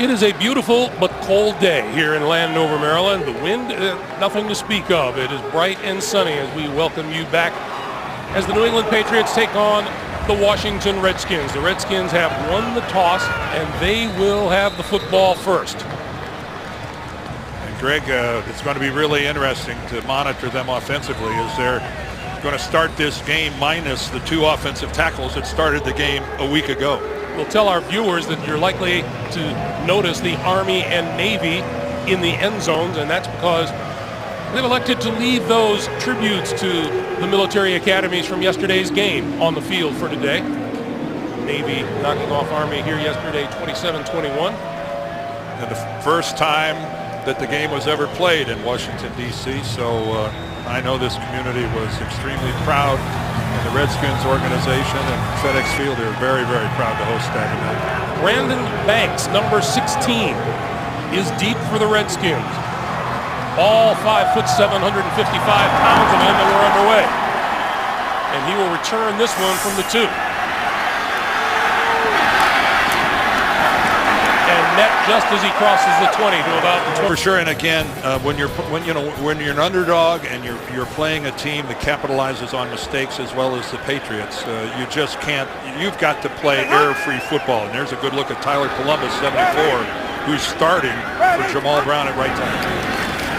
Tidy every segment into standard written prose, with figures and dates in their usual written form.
It is a beautiful but cold day here in Landover, Maryland. The wind, nothing to speak of. It is bright and sunny as we welcome you back as the New England Patriots take on the Washington Redskins. The Redskins have won the toss, and they will have the football first. And Greg, it's going to be really interesting to monitor them offensively as they're going to start this game minus the two offensive tackles that started the game a week ago. We'll tell our viewers that you're likely to notice the Army and Navy in the end zones, and that's because they've elected to leave those tributes to the military academies from yesterday's game on the field for today. Navy knocking off Army here yesterday 27-21. And the first time that the game was ever played in Washington, D.C., so I know this community was extremely proud. And the Redskins organization and FedEx Field are very, very proud to host that event. Brandon Banks, number 16, is deep for the Redskins. All 5'7", 155 pounds of him that were underway. And he will return this one from the 2. And net just as he crosses the 20 to about the 20. For sure, and again, when you're an underdog and you're playing a team that capitalizes on mistakes as well as the Patriots, you just can't. You've got to play error-free football. And there's a good look at Tyler Columbus, 74, who's starting for Jamal Brown at right tackle.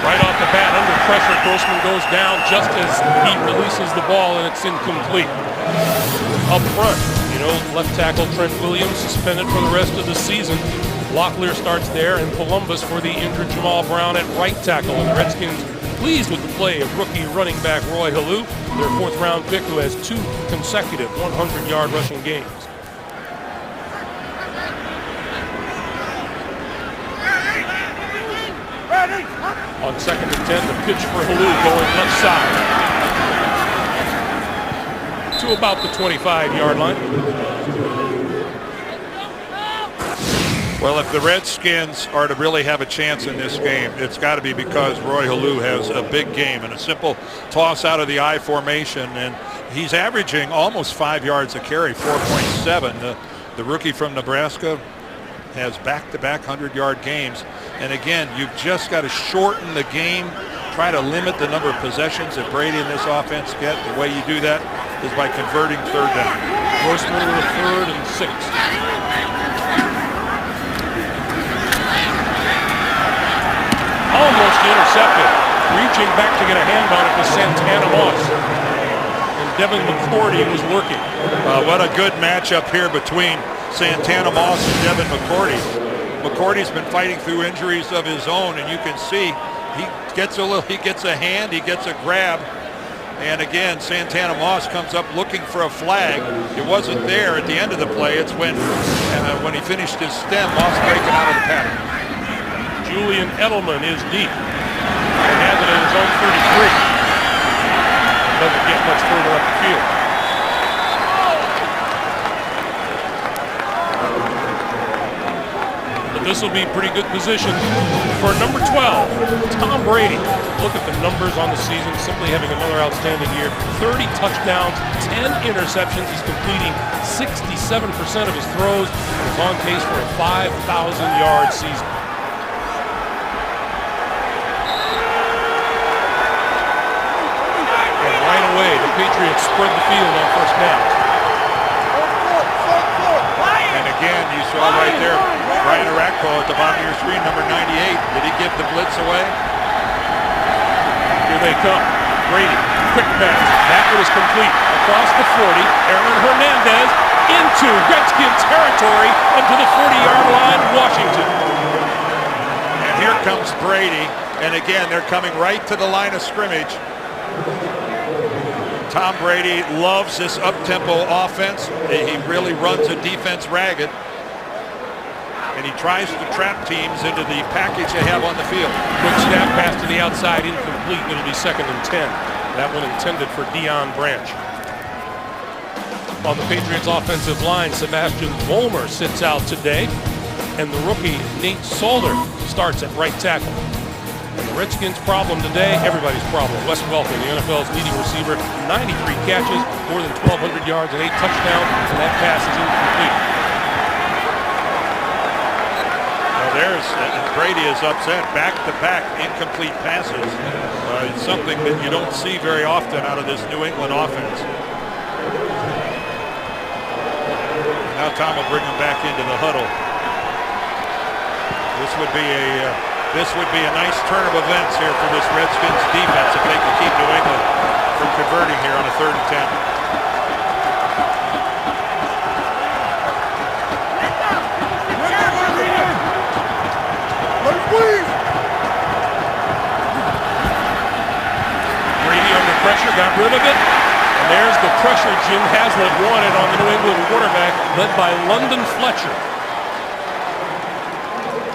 Right off the bat, under pressure, Grossman goes down just as he releases the ball, and it's incomplete. Up front, left tackle Trent Williams suspended for the rest of the season. Locklear starts there, and Columbus for the injured Jamal Brown at right tackle. And the Redskins pleased with the play of rookie running back Roy Halou, their 4th-round pick, who has 2 consecutive 100-yard rushing games. On 2nd and 10, the pitch for Halou going left side to about the 25-yard line. Well, if the Redskins are to really have a chance in this game, it's got to be because Roy Halou has a big game and a simple toss out of the I formation, and he's averaging almost 5 yards a carry, 4.7. The rookie from Nebraska has back-to-back 100-yard games. And again, you've just got to shorten the game, try to limit the number of possessions that Brady and this offense get. The way you do that is by converting 3rd down. Grossman with a 3rd and 6. Almost intercepted. Reaching back to get a hand on it was Santana Moss. And Devin McCourty was lurking. What a good matchup here between Santana Moss and Devin McCourty. McCourty's been fighting through injuries of his own, and you can see he gets a hand, he gets a grab. And again, Santana Moss comes up looking for a flag. It wasn't there at the end of the play. It's when he finished his stem, Moss breaking out of the pattern. Julian Edelman is deep and has it at his own 33. Doesn't get much further up the field. But this will be pretty good position for number 12, Tom Brady. Look at the numbers on the season, simply having another outstanding year. 30 touchdowns, 10 interceptions. He's completing 67% of his throws and is on pace for a 5,000-yard season. Away, the Patriots spread the field on 1st down. And again, you saw right there, Brian Arakpo at the bottom of your screen, number 98. Did he give the blitz away? Here they come. Brady, quick pass. That one is complete. Across the 40, Aaron Hernandez into Redskin territory and to the 40-yard line, Washington. And here comes Brady. And again, they're coming right to the line of scrimmage. Tom Brady loves this up-tempo offense. He really runs a defense ragged. And he tries to trap teams into the package they have on the field. Quick snap pass to the outside, incomplete. It'll be 2nd and 10. That one intended for Deion Branch. On the Patriots offensive line, Sebastian Vollmer sits out today. And the rookie Nate Solder starts at right tackle. The Redskins' problem today, everybody's problem. Wes Welker, the NFL's leading receiver, 93 catches, more than 1,200 yards and 8 touchdowns, and that pass is incomplete. this, and Brady is upset. Back-to-back incomplete passes. It's something that you don't see very often out of this New England offense. Now Tom will bring him back into the huddle. This would be a nice turn of events here for this Redskins defense if they can keep New England from converting here on a 3rd and 10. Brady under pressure, got rid of it. And there's the pressure Jim Haslett wanted on the New England quarterback, led by London Fletcher.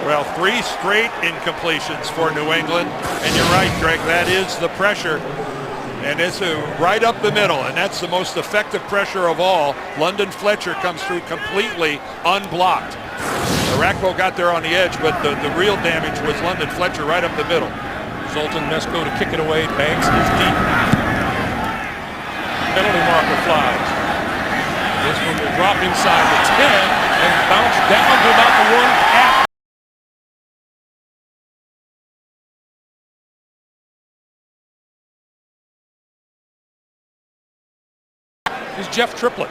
Well, 3 straight incompletions for New England. And you're right, Greg, that is the pressure. And it's right up the middle, and that's the most effective pressure of all. London Fletcher comes through completely unblocked. Arakpo got there on the edge, but the real damage was London Fletcher right up the middle. Zoltan Mesko to kick it away. Banks is deep. Penalty marker flies. This one will drop inside the 10 and bounce down to about the 1 half. Is Jeff Triplett.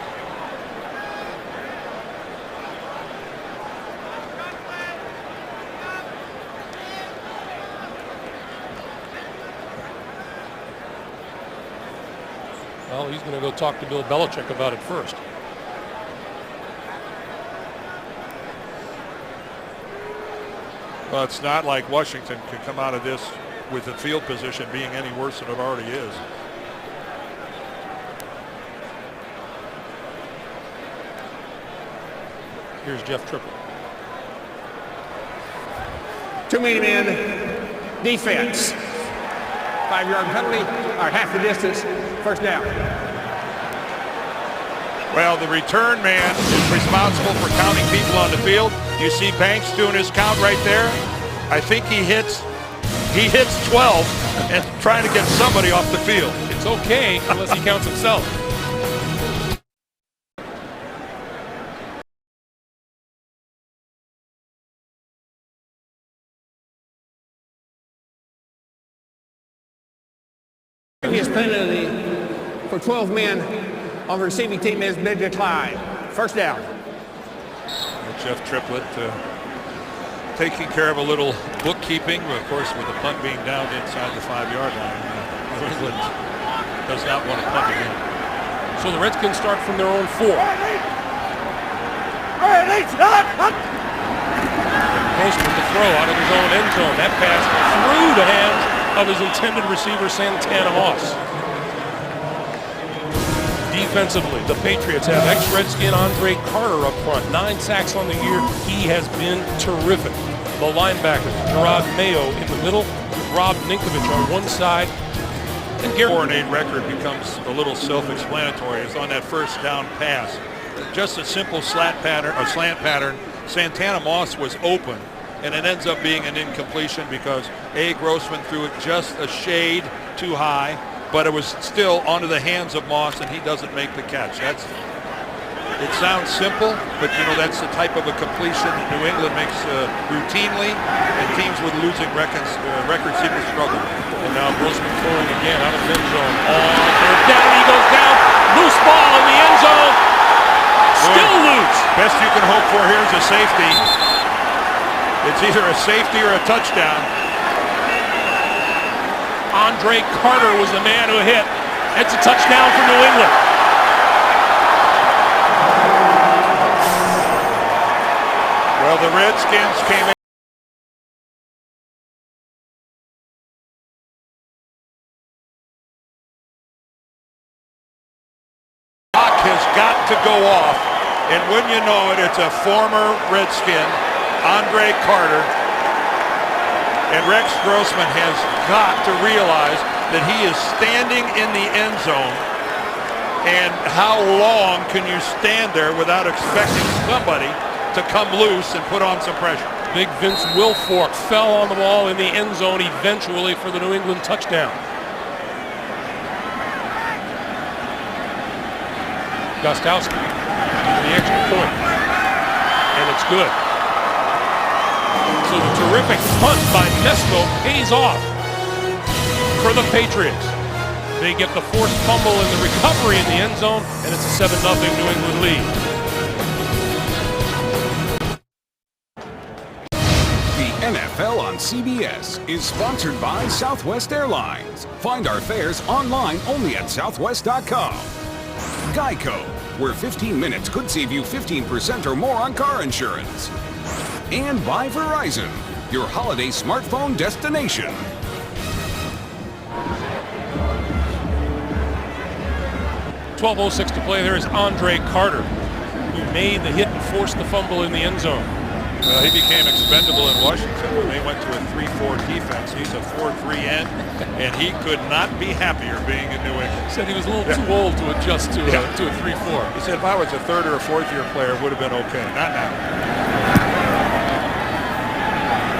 Well, he's going to go talk to Bill Belichick about it first. Well, it's not like Washington can come out of this with the field position being any worse than it already is. Here's Jeff Triplett. Too many men, defense. 5-yard penalty, or half the distance, first down. Well, the return man is responsible for counting people on the field. You see Banks doing his count right there. I think he hits 12 and trying to get somebody off the field. It's okay unless he counts himself. Previous penalty for 12 men on the receiving team has been declined. First down. Jeff Triplett taking care of a little bookkeeping, of course, with the punt being down inside the 5-yard line. New England does not want to punt again. So the Redskins start from their own 4. Grossman to throw out of his own end zone. That pass through the hands of his intended receiver, Santana Moss. Defensively, the Patriots have ex-Redskin Andre Carter up front. 9 sacks on the year. He has been terrific. The linebackers, Gerard Mayo in the middle, Rob Ninkovich on one side. And The 4-8 record becomes a little self-explanatory. It's on that first down pass. Just a simple slant pattern. Santana Moss was open, and it ends up being an incompletion because Grossman threw it just a shade too high, but it was still onto the hands of Moss, and he doesn't make the catch. It sounds simple, but you know that's the type of a completion that New England makes routinely, and teams with losing records seem to struggle. And now Grossman throwing again out of the end zone. Third down, he goes down. Loose ball in the end zone. Still loose. Best you can hope for here is a safety. It's either a safety or a touchdown. Andre Carter was the man who hit. It's a touchdown for New England. Well, the Redskins came in. Clock has got to go off, and when you know it, it's a former Redskin, Andre Carter. And Rex Grossman has got to realize that he is standing in the end zone. And how long can you stand there without expecting somebody to come loose and put on some pressure? Big Vince Wilfork fell on the ball in the end zone eventually for the New England touchdown. Gostowski for the extra point. And it's good. So the Terrific punt by Mesco pays off for the Patriots. They get the forced fumble and the recovery in the end zone, and it's a 7-0 New England lead. The NFL on CBS is sponsored by Southwest Airlines. Find our fares online only at southwest.com. Geico, where 15 minutes could save you 15% or more on car insurance. And by Verizon, your holiday smartphone destination. .12:06 to play. There is Andre Carter, who made the hit and forced the fumble in the end zone. Well, he became expendable in Washington when they went to a 3-4 defense. He's a 4-3 end, and he could not be happier being in New England. Said he was a little too old to adjust to a 3-4. He said if I was a third or a fourth year player, it would have been okay. Not now.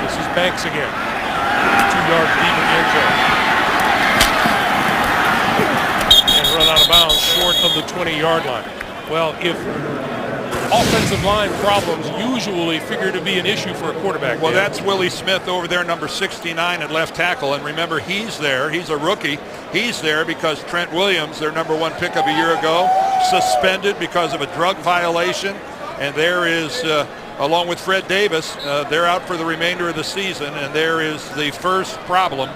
This is Banks again. 2 yards deep in the end zone. And run out of bounds short of the 20-yard line. Well, if offensive line problems usually figure to be an issue for a quarterback. Well, that's Willie Smith over there, number 69 at left tackle. And remember, he's there. He's a rookie. He's there because Trent Williams, their number 1 pickup a year ago, suspended because of a drug violation. And there is, along with Fred Davis, they're out for the remainder of the season. And there is the first problem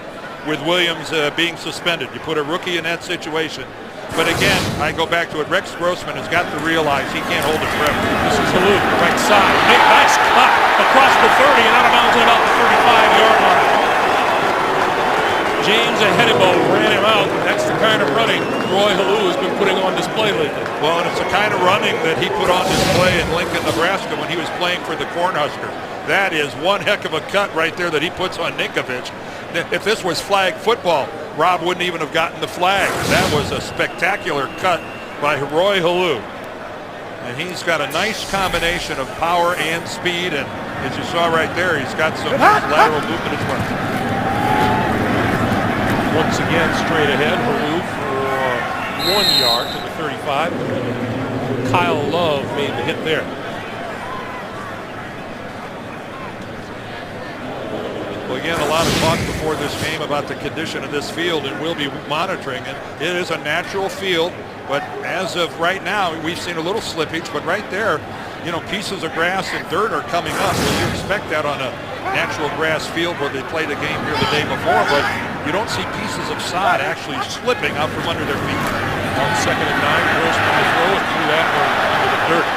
with Williams being suspended. You put a rookie in that situation. But again, I go back to it. Rex Grossman has got to realize he can't hold it forever. This is Halou, right side. Big, nice cut across the 30 and out of bounds at about the 35-yard line. James Ahedibo ran him out. That's the kind of running Roy Halou has been putting on display lately. Well, and it's the kind of running that he put on display in Lincoln, Nebraska when he was playing for the Cornhuskers. That is one heck of a cut right there that he puts on Ninkovich. If this was flag football, Rob wouldn't even have gotten the flag. That was a spectacular cut by Roy Halou. And he's got a nice combination of power and speed, and as you saw right there, he's got some lateral movement as well. Once again, straight ahead, Halou for 1 yard to the 35. Kyle Love made the hit there. Well, again, a lot of talk before this game about the condition of this field, and we'll be monitoring it. It is a natural field, but as of right now, we've seen a little slippage, but right there, you know, pieces of grass and dirt are coming up. Well, you expect that on a natural grass field where they played a game here the day before, but you don't see pieces of sod actually slipping out from under their feet. On 2nd and 9, Grossman to throw it through that one into the dirt.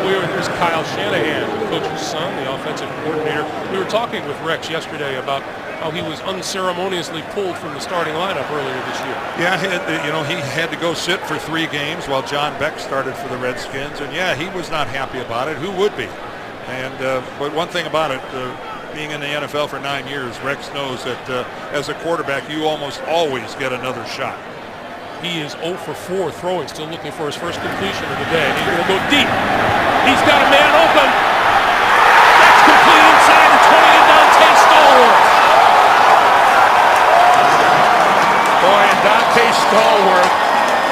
Here's Kyle Shanahan, the coach's son, the offensive coordinator. We were talking with Rex yesterday about how he was unceremoniously pulled from the starting lineup earlier this year. Yeah, he had to go sit for 3 games while John Beck started for the Redskins, and yeah, he was not happy about it. Who would be? And but one thing about it, being in the NFL for 9 years, Rex knows that as a quarterback, you almost always get another shot. He is 0 for 4 throwing, still looking for his first completion of the day. He's going to go deep. He's got a man open. That's complete inside the 20 and Dante Stallworth. Boy, and Dante Stallworth,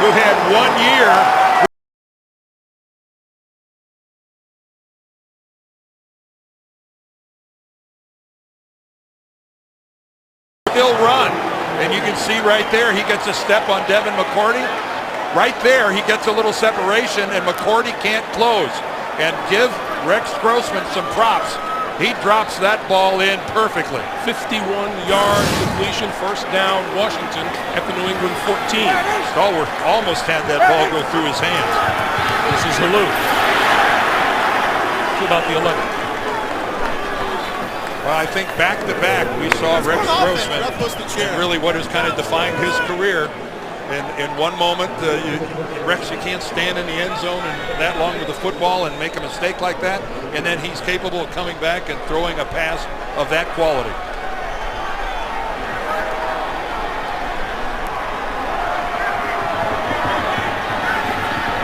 who had 1 year. Still run. And you can see right there, he gets a step on Devin McCourty. Right there, he gets a little separation, and McCourty can't close. And give Rex Grossman some props. He drops that ball in perfectly. 51-yard completion, first down, Washington at the New England 14. Stallworth almost had that ball go through his hands. This is Halou. To about the 11. Well, I think back-to-back we saw Rex Grossman and really what has kind of defined his career. And in one moment, Rex, you can't stand in the end zone and that long with the football and make a mistake like that. And then he's capable of coming back and throwing a pass of that quality.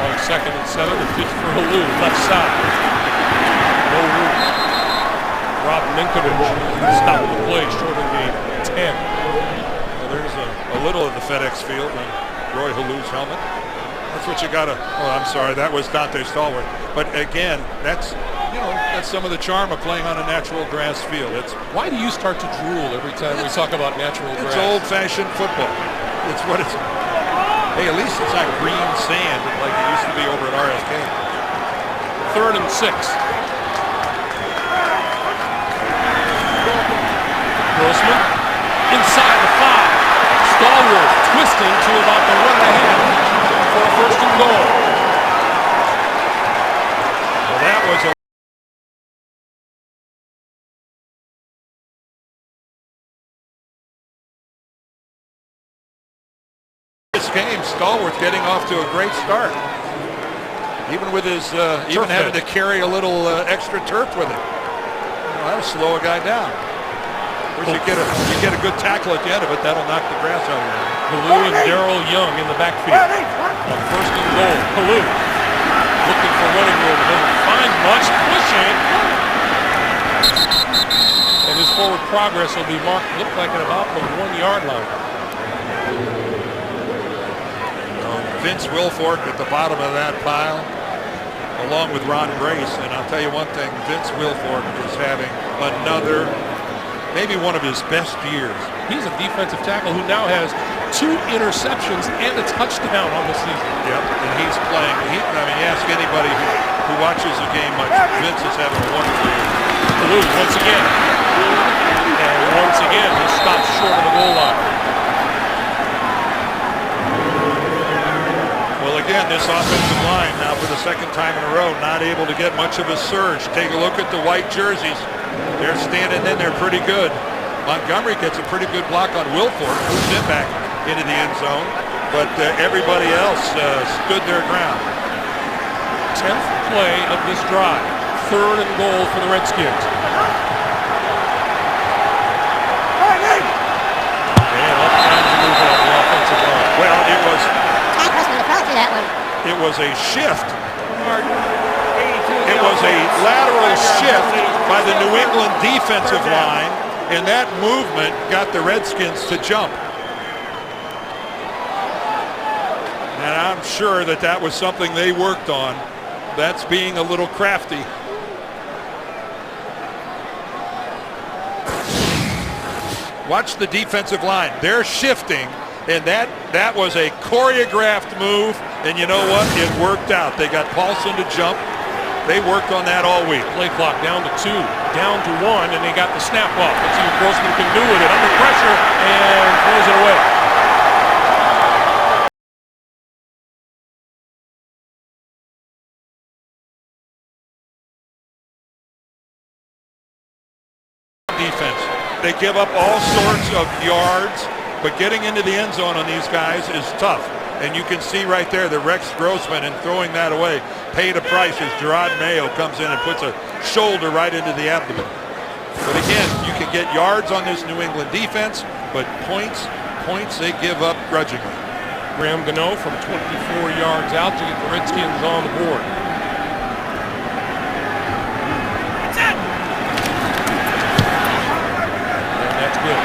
On 2nd and 7, the pitch for Halou, left side. No room. Rob Ninkovich stopped the play short of the 10. Well, there's a little of the FedEx Field on Roy Halou's helmet. That's what you got to, oh, I'm sorry, that was Dante Stallworth. But again, that's some of the charm of playing on a natural grass field. Why do you start to drool every time we talk about natural grass? It's old-fashioned football. It's what it's. Hey, at least it's not green sand like it used to be over at RSK. 3rd and 6. Grossman inside the 5. Stallworth twisting to about the 1.5 for a 1st and goal. Well, that was a game. Stallworth getting off to a great start, even with his even having to carry a little extra turf with him. That'll slow a guy down. Of course, you get a good tackle at the end of it. That'll knock the grass out of you. Kalou and Darrell Young in the backfield on 1st and goal. Kalou looking for running room. Doesn't find much. Pushing, and his forward progress will be marked. Looked like at about the 1-yard line. Vince Wilfork at the bottom of that pile, along with Ron Brace. And I'll tell you one thing, Vince Wilfork is having another, maybe one of his best years. He's a defensive tackle who now has 2 interceptions and a touchdown on the season. Yep, and he's playing. Ask anybody who watches the game much, Vince is having a wonderful year. Kalou once again. And once again, he stops short of the goal line. Again, this offensive line now for the 2nd time in a row not able to get much of a surge. Take a look at the white jerseys. They're standing in there pretty good. Montgomery gets a pretty good block on Wilfork, moves him back into the end zone, but everybody else stood their ground. 10th play of this drive. 3rd and goal for the Redskins. And all kinds of movement on the offensive line. Well, that one. It was a shift. It was a lateral shift by the New England defensive line, and that movement got the Redskins to jump. And I'm sure that was something they worked on. That's being a little crafty. Watch the defensive line. They're shifting. And that was a choreographed move, and you know what? It worked out. They got Paulson to jump. They worked on that all week. Play clock down to 2, down to 1, and they got the snap off. Let's see what Grossman can do with it. Under pressure, and throws it away. Defense. They give up all sorts of yards. But getting into the end zone on these guys is tough. And you can see right there that Rex Grossman, in throwing that away, paid a price as Gerard Mayo comes in and puts a shoulder right into the abdomen. But again, you can get yards on this New England defense, but points they give up grudgingly. Graham Gano from 24 yards out to get the Redskins on the board. And that's good.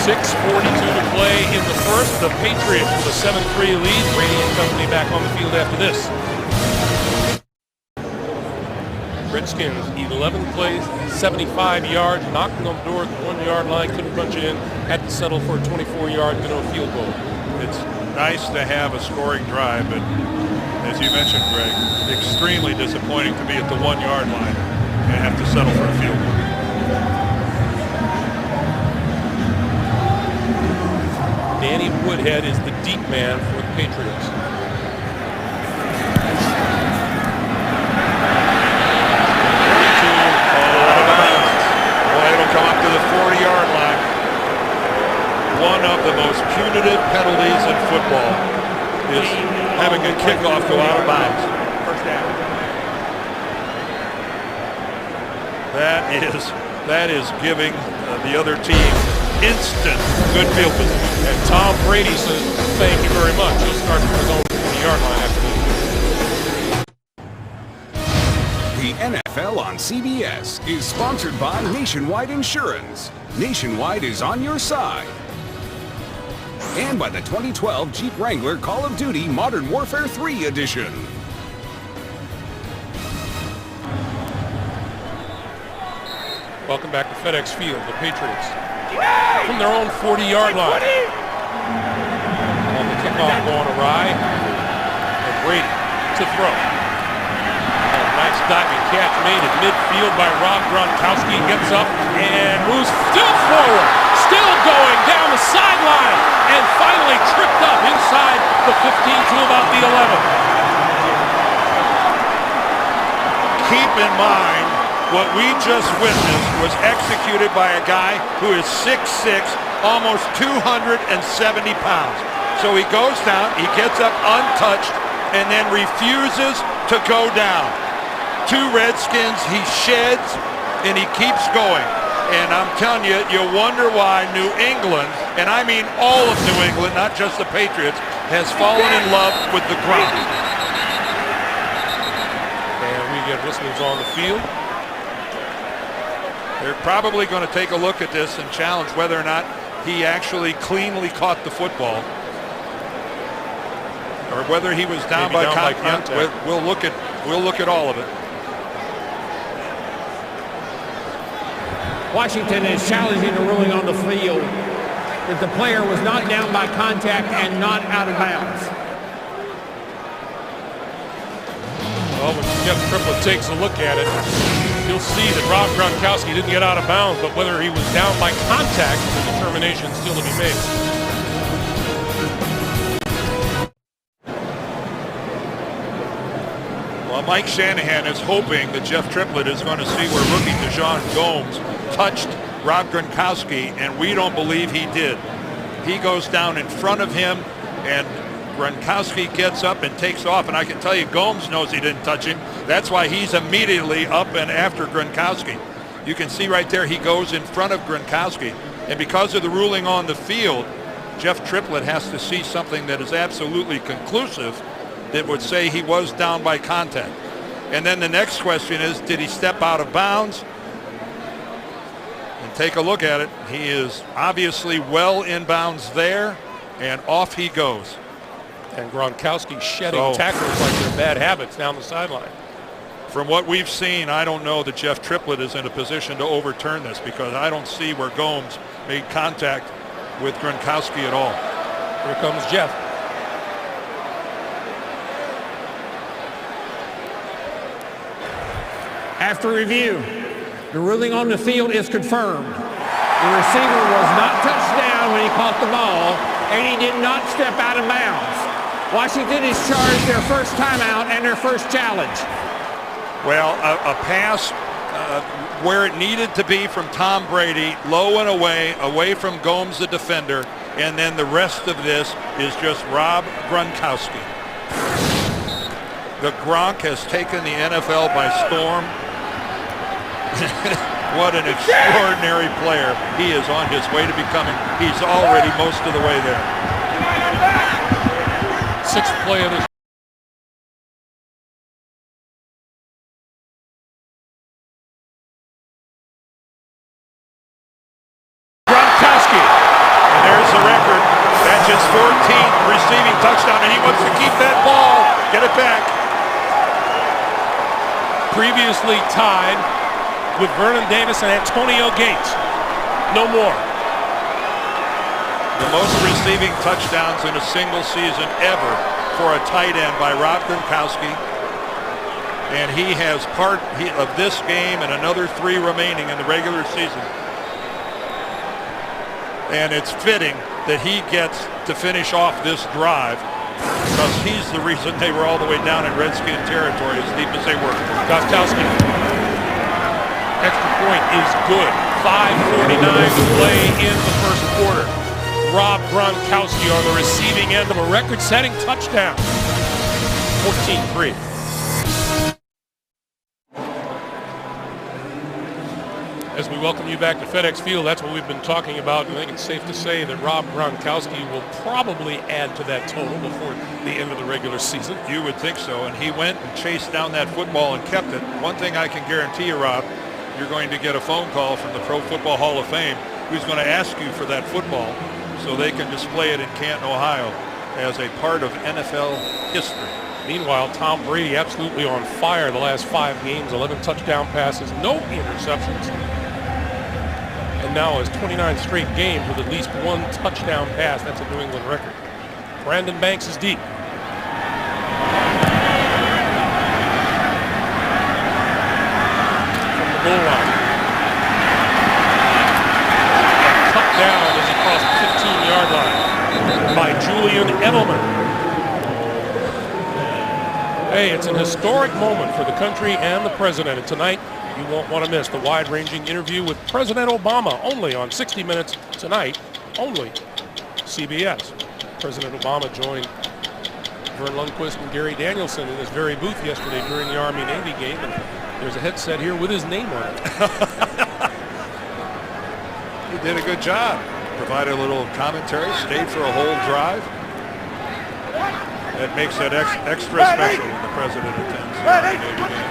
6:42 to play in the 1st. The Patriots with a 7-3 lead. Brady and company back on the field after this. Redskins, 11 plays, 75 yards, knocked on the door at the 1-yard line, couldn't punch it in, had to settle for a 24-yard field goal. It's nice to have a scoring drive, but as you mentioned, Greg, extremely disappointing to be at the 1-yard line and have to settle for a field goal. Danny Woodhead is the deep man for the Patriots. Boy, it'll come up to the 40-yard line. One of the most punitive penalties in football is having a kickoff go out of bounds. First down. That is giving the other team instant good field position. And Tom Brady says, thank you very much. He'll start from his own 20-yard line after this. The NFL on CBS is sponsored by Nationwide Insurance. Nationwide is on your side. and by the 2012 Jeep Wrangler Call of Duty Modern Warfare 3 Edition. Welcome back to FedEx Field, the Patriots. From their own 40-yard line. On the kickoff going awry. And Brady to throw. A nice diving catch made at midfield by Rob Gronkowski. Gets up and moves still forward. Still going down the sideline. And finally tripped up inside the 15 to about the 11. Keep in mind, what we just witnessed was executed by a guy who is 6'6", almost 270 pounds. So he goes down, he gets up untouched, and then refuses to go down. Two Redskins, he sheds, and he keeps going. And I'm telling you, you wonder why New England, and I mean all of New England, not just the Patriots, has fallen in love with the Gronk. And we get whistles on the field. They're probably going to take a look at this and challenge whether or not he actually cleanly caught the football, or whether he was down by contact. We'll look at all of it. Washington is challenging the ruling on the field that the player was not down by contact and not out of bounds. Well, when Jeff Triplett takes a look at it, you'll see that Rob Gronkowski didn't get out of bounds, but whether he was down by contact is a determination still to be made. Well, Mike Shanahan is hoping that Jeff Triplett is going to see where rookie Dijon Gomes touched Rob Gronkowski, and we don't believe he did. He goes down in front of him, and Gronkowski gets up and takes off, and I can tell you Gomes knows he didn't touch him. That's why he's immediately up and after Gronkowski. You can see right there he goes in front of Gronkowski, and because of the ruling on the field, Jeff Triplett has to see something that is absolutely conclusive that would say he was down by contact. And then the next question is, did he step out of bounds? And take a look at it. He is obviously well in bounds there, and off he goes. And Gronkowski shedding tackles like they're bad habits down the sideline. From what we've seen, I don't know that Jeff Triplett is in a position to overturn this, because I don't see where Gomes made contact with Gronkowski at all. Here comes Jeff. After review, the ruling on the field is confirmed. The receiver was not touched down when he caught the ball, and he did not step out of bounds. Washington is charged their first timeout and their first challenge. Well, a pass where it needed to be from Tom Brady, low and away from Gomes, the defender, and then the rest of this is just Rob Gronkowski. The Gronk has taken the NFL by storm. What an extraordinary player he is on his way to becoming. He's already most of the way there. Sixth play of this. Gronkowski, and there's the record. That's his 14th receiving touchdown, and he wants to keep that ball. Get it back. Previously tied with Vernon Davis and Antonio Gates. No more. The most receiving touchdowns in a single season ever for a tight end by Rob Gronkowski. And he has part of this game and another 3 remaining in the regular season. And it's fitting that he gets to finish off this drive, because he's the reason they were all the way down in Redskin territory as deep as they were. Gronkowski. Extra point is good. 5:49 to play in the first quarter. Rob Gronkowski on the receiving end of a record-setting touchdown. 14-3. As we welcome you back to FedEx Field, that's what we've been talking about, and I think it's safe to say that Rob Gronkowski will probably add to that total before the end of the regular season. You would think so, and he went and chased down that football and kept it. One thing I can guarantee you, Rob, you're going to get a phone call from the Pro Football Hall of Fame who's going to ask you for that football. so they can display it in Canton, Ohio as a part of NFL history. Meanwhile, Tom Brady absolutely on fire the last 5 games, 11 touchdown passes, no interceptions. And now his 29th straight game with at least 1 touchdown pass. That's a New England record. Brandon Banks is deep. From the goal line. Cut down as he crossed the 15-yard line by Julian Edelman. Hey, it's an historic moment for the country and the president. And tonight, you won't want to miss the wide-ranging interview with President Obama, only on 60 Minutes tonight, only CBS. President Obama joined Vern Lundquist and Gary Danielson in this very booth yesterday during the Army-Navy game, and there's a headset here with his name on it. He did a good job. Provided a little commentary, stayed for a whole drive. That makes it extra special when the president attends the Army-Navy game.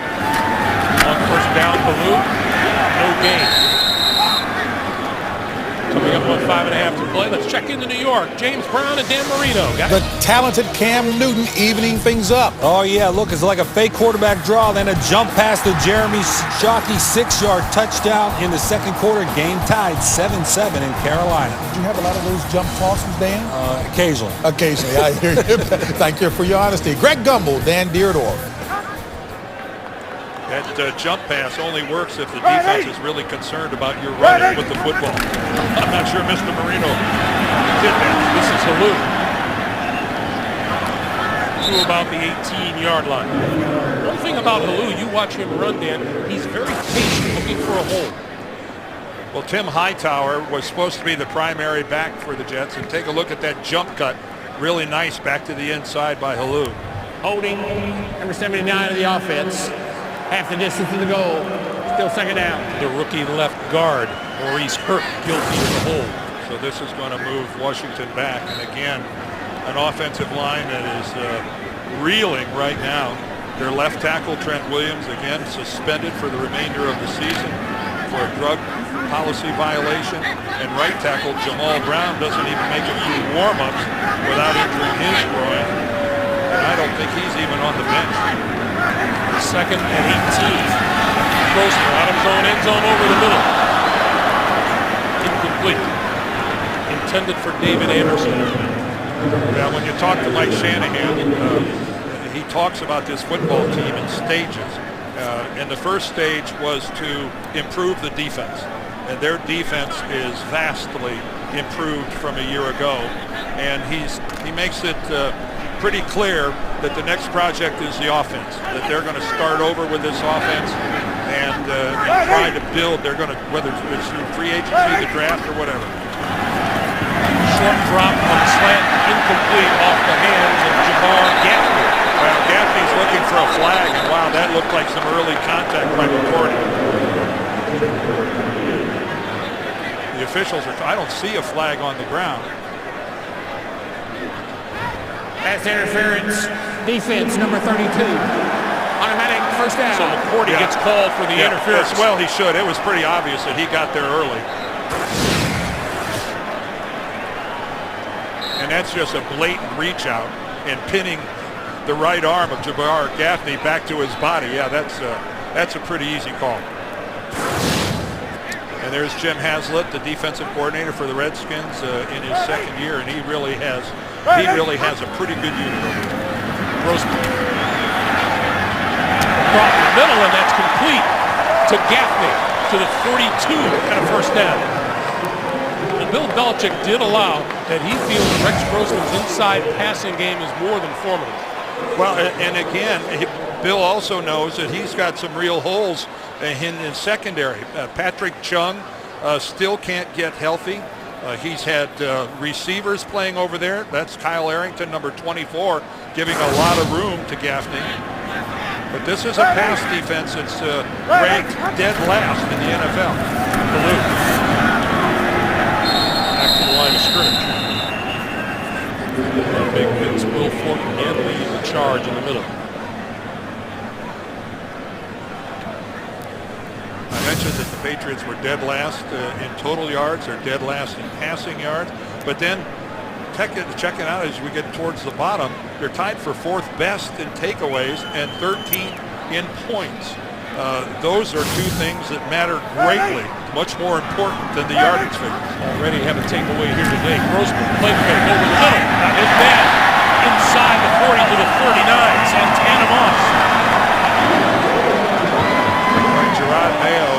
On first down, Baloo, no gain. Coming up on 5.5 to play. Let's check into New York. James Brown and Dan Marino. The talented Cam Newton evening things up. Oh, yeah, look, it's like a fake quarterback draw, then a jump pass to Jeremy Shockey, 6-yard touchdown in the second quarter. Game tied 7-7 in Carolina. Did you have a lot of those jump tosses, Dan? Occasionally. Occasionally, I hear you. Thank you for your honesty. Greg Gumbel, Dan Deardorff. That jump pass only works if the defense is really concerned about your running with the football. I'm not sure Mr. Marino did that. This is Halou. To about the 18-yard line. One thing about Halou, you watch him run, Dan, he's very patient, looking for a hole. Well, Tim Hightower was supposed to be the primary back for the Jets, and take a look at that jump cut. Really nice back to the inside by Halou. Holding number 79 of the offense. Half the distance to the goal. Still second down. The rookie left guard, Maurice Hurt, guilty of the hold. So this is going to move Washington back. And again, an offensive line that is reeling right now. Their left tackle, Trent Williams, again suspended for the remainder of the season for a drug policy violation. And right tackle, Jamal Brown, doesn't even make a few warm-ups without injuring his groin. And I don't think he's even on the bench. Second and 18. Grossman out of his own end zone over the middle. Incomplete. Intended for David Anderson. Now, when you talk to Mike Shanahan, he talks about this football team in stages. And the first stage was to improve the defense. And their defense is vastly improved from a year ago. And he makes it pretty clear that the next project is the offense, that they're going to start over with this offense and try to build. They're going to, whether it's through free agency, the draft, or whatever. Short drop on the slant, incomplete off the hands of Jabbar Gaffney. Well, Gaffney's looking for a flag, and wow, that looked like some early contact by McCourty. The officials are, I don't see a flag on the ground. Pass interference, defense, number 32. Automatic first down. So McCourty gets called for the interference. Well, he should. It was pretty obvious that he got there early. And that's just a blatant reach out and pinning the right arm of Jabbar Gaffney back to his body. Yeah, that's a pretty easy call. And there's Jim Haslett, the defensive coordinator for the Redskins in his second year, and he really has a pretty good unit over there. Grossman. Across the middle, and that's complete to Gaffney to the 42 and a first down. And Bill Belichick did allow that he feels Rex Grossman's inside passing game is more than formidable. Well, and again, Bill also knows that he's got some real holes in secondary. Patrick Chung still can't get healthy. He's had receivers playing over there. That's Kyle Arrington, number 24, giving a lot of room to Gaffney. But this is a pass defense that's ranked dead last in the NFL. Back to the line of scrimmage. Big Vince Wilfork again leading the charge in the middle. I mentioned that the Patriots were dead last in total yards. They're dead last in passing yards. But then checking out as we get towards the bottom, they're tied for 4th best in takeaways and 13th in points. Those are two things that matter greatly, much more important than the yardage figures. Already have a takeaway here today. Grossman, play fake over the middle. That was bad. Inside the 40 to the 39. Santana Moss. Gerard Mayo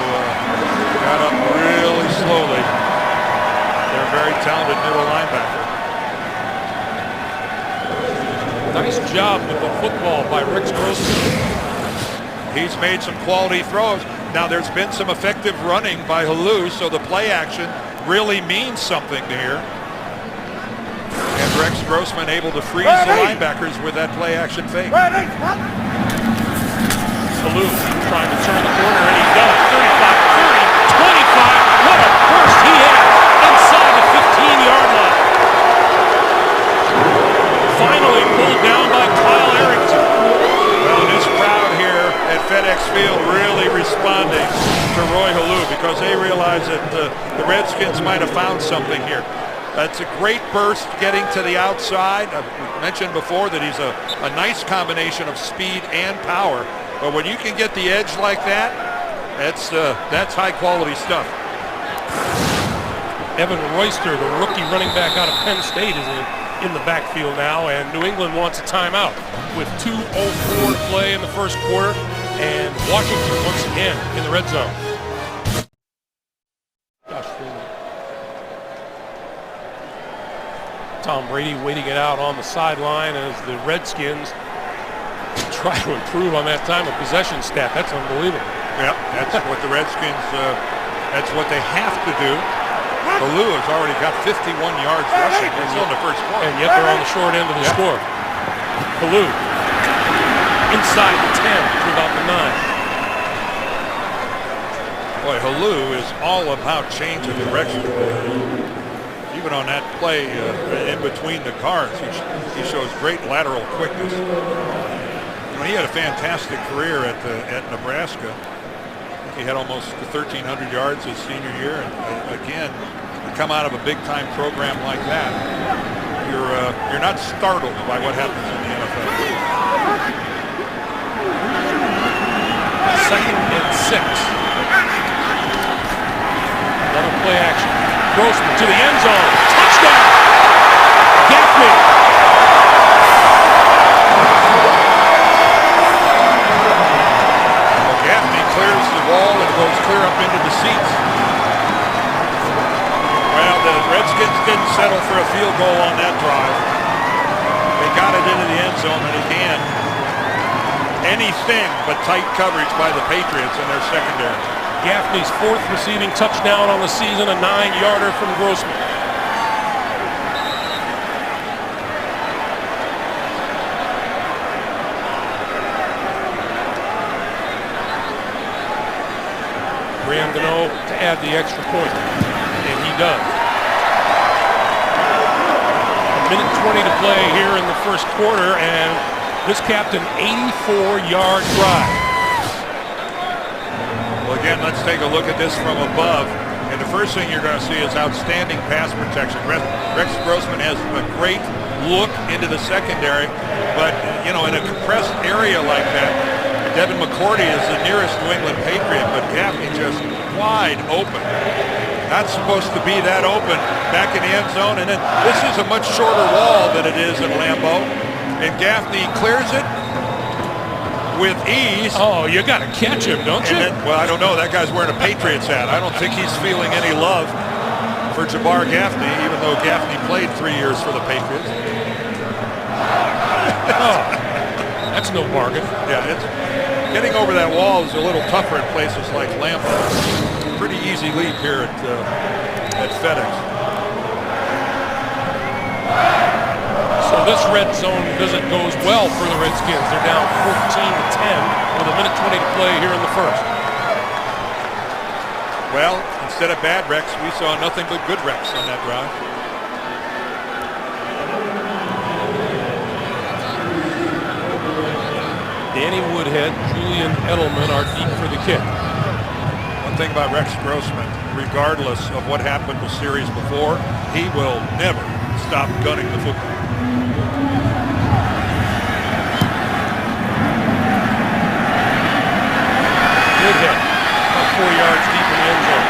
got up really slowly. They're a very talented middle linebacker. Nice job with the football by Rex Grossman. He's made some quality throws. Now there's been some effective running by Halou, so the play action really means something here. And Rex Grossman able to freeze the linebackers with that play action fake. Halou trying to turn the corner, and he does. 35, 30, 25. What a burst he has inside the 15-yard line. Finally pulled down by Kyle Arrington. Well, this crowd here at FedEx Field really responding to Roy Halou because they realize that the Redskins might have found something here. That's a great burst getting to the outside. I've mentioned before that he's a nice combination of speed and power. But when you can get the edge like that, that's high-quality stuff. Evan Royster, the rookie running back out of Penn State, is in the backfield now, and New England wants a timeout with 2:04 to play in the first quarter, and Washington once again in the red zone. Tom Brady waiting it out on the sideline as the Redskins try to improve on that time of possession stat. That's unbelievable. Yeah, that's what the Redskins, that's what they have to do. Halou has already got 51 yards rushing. It's on the first quarter. And yet they're on the short end of the score. Halou inside the 10 to about the 9. Boy, Halou is all about change of direction. Even on that play in between the guards, he shows great lateral quickness. He had a fantastic career at Nebraska. He had almost 1,300 yards his senior year, and again, you come out of a big-time program like that, you're not startled by what happens in the NFL. 2nd and 6. Another play action. Grossman to the end zone. Touchdown! Gaffney. Gaffney clears the wall and goes clear up into the seats. Well, the Redskins didn't settle for a field goal on that drive. They got it into the end zone, and again, anything but tight coverage by the Patriots in their secondary. Gaffney's 4th receiving touchdown on the season, a 9-yarder from Grossman. Brandon to add the extra point, and he does. 1:20 to play here in the first quarter, and this capped an 84-yard drive. Well, again, let's take a look at this from above. And the first thing you're going to see is outstanding pass protection. Rex Grossman has a great look into the secondary, but, you know, in a compressed area like that, Devin McCourty is the nearest New England Patriot, but Gaffney just wide open. Not supposed to be that open back in the end zone. And then this is a much shorter wall than it is in Lambeau. And Gaffney clears it with ease. Oh, you got to catch him, don't you? Then, well, I don't know. That guy's wearing a Patriots hat. I don't think he's feeling any love for Jabbar Gaffney, even though Gaffney played 3 years for the Patriots. Oh, that's no bargain. Yeah, getting over that wall is a little tougher in places like Lambeau. Pretty easy lead here at FedEx. So this red zone visit goes well for the Redskins. They're down 14-10 with 1:20 to play here in the first. Well, instead of bad Rex, we saw nothing but good Rex on that drive. Danny Woodhead, Julian Edelman are deep for the kick. One thing about Rex Grossman, regardless of what happened the series before, he will never stop gunning the football. Good hit. About 4 yards deep in the end zone.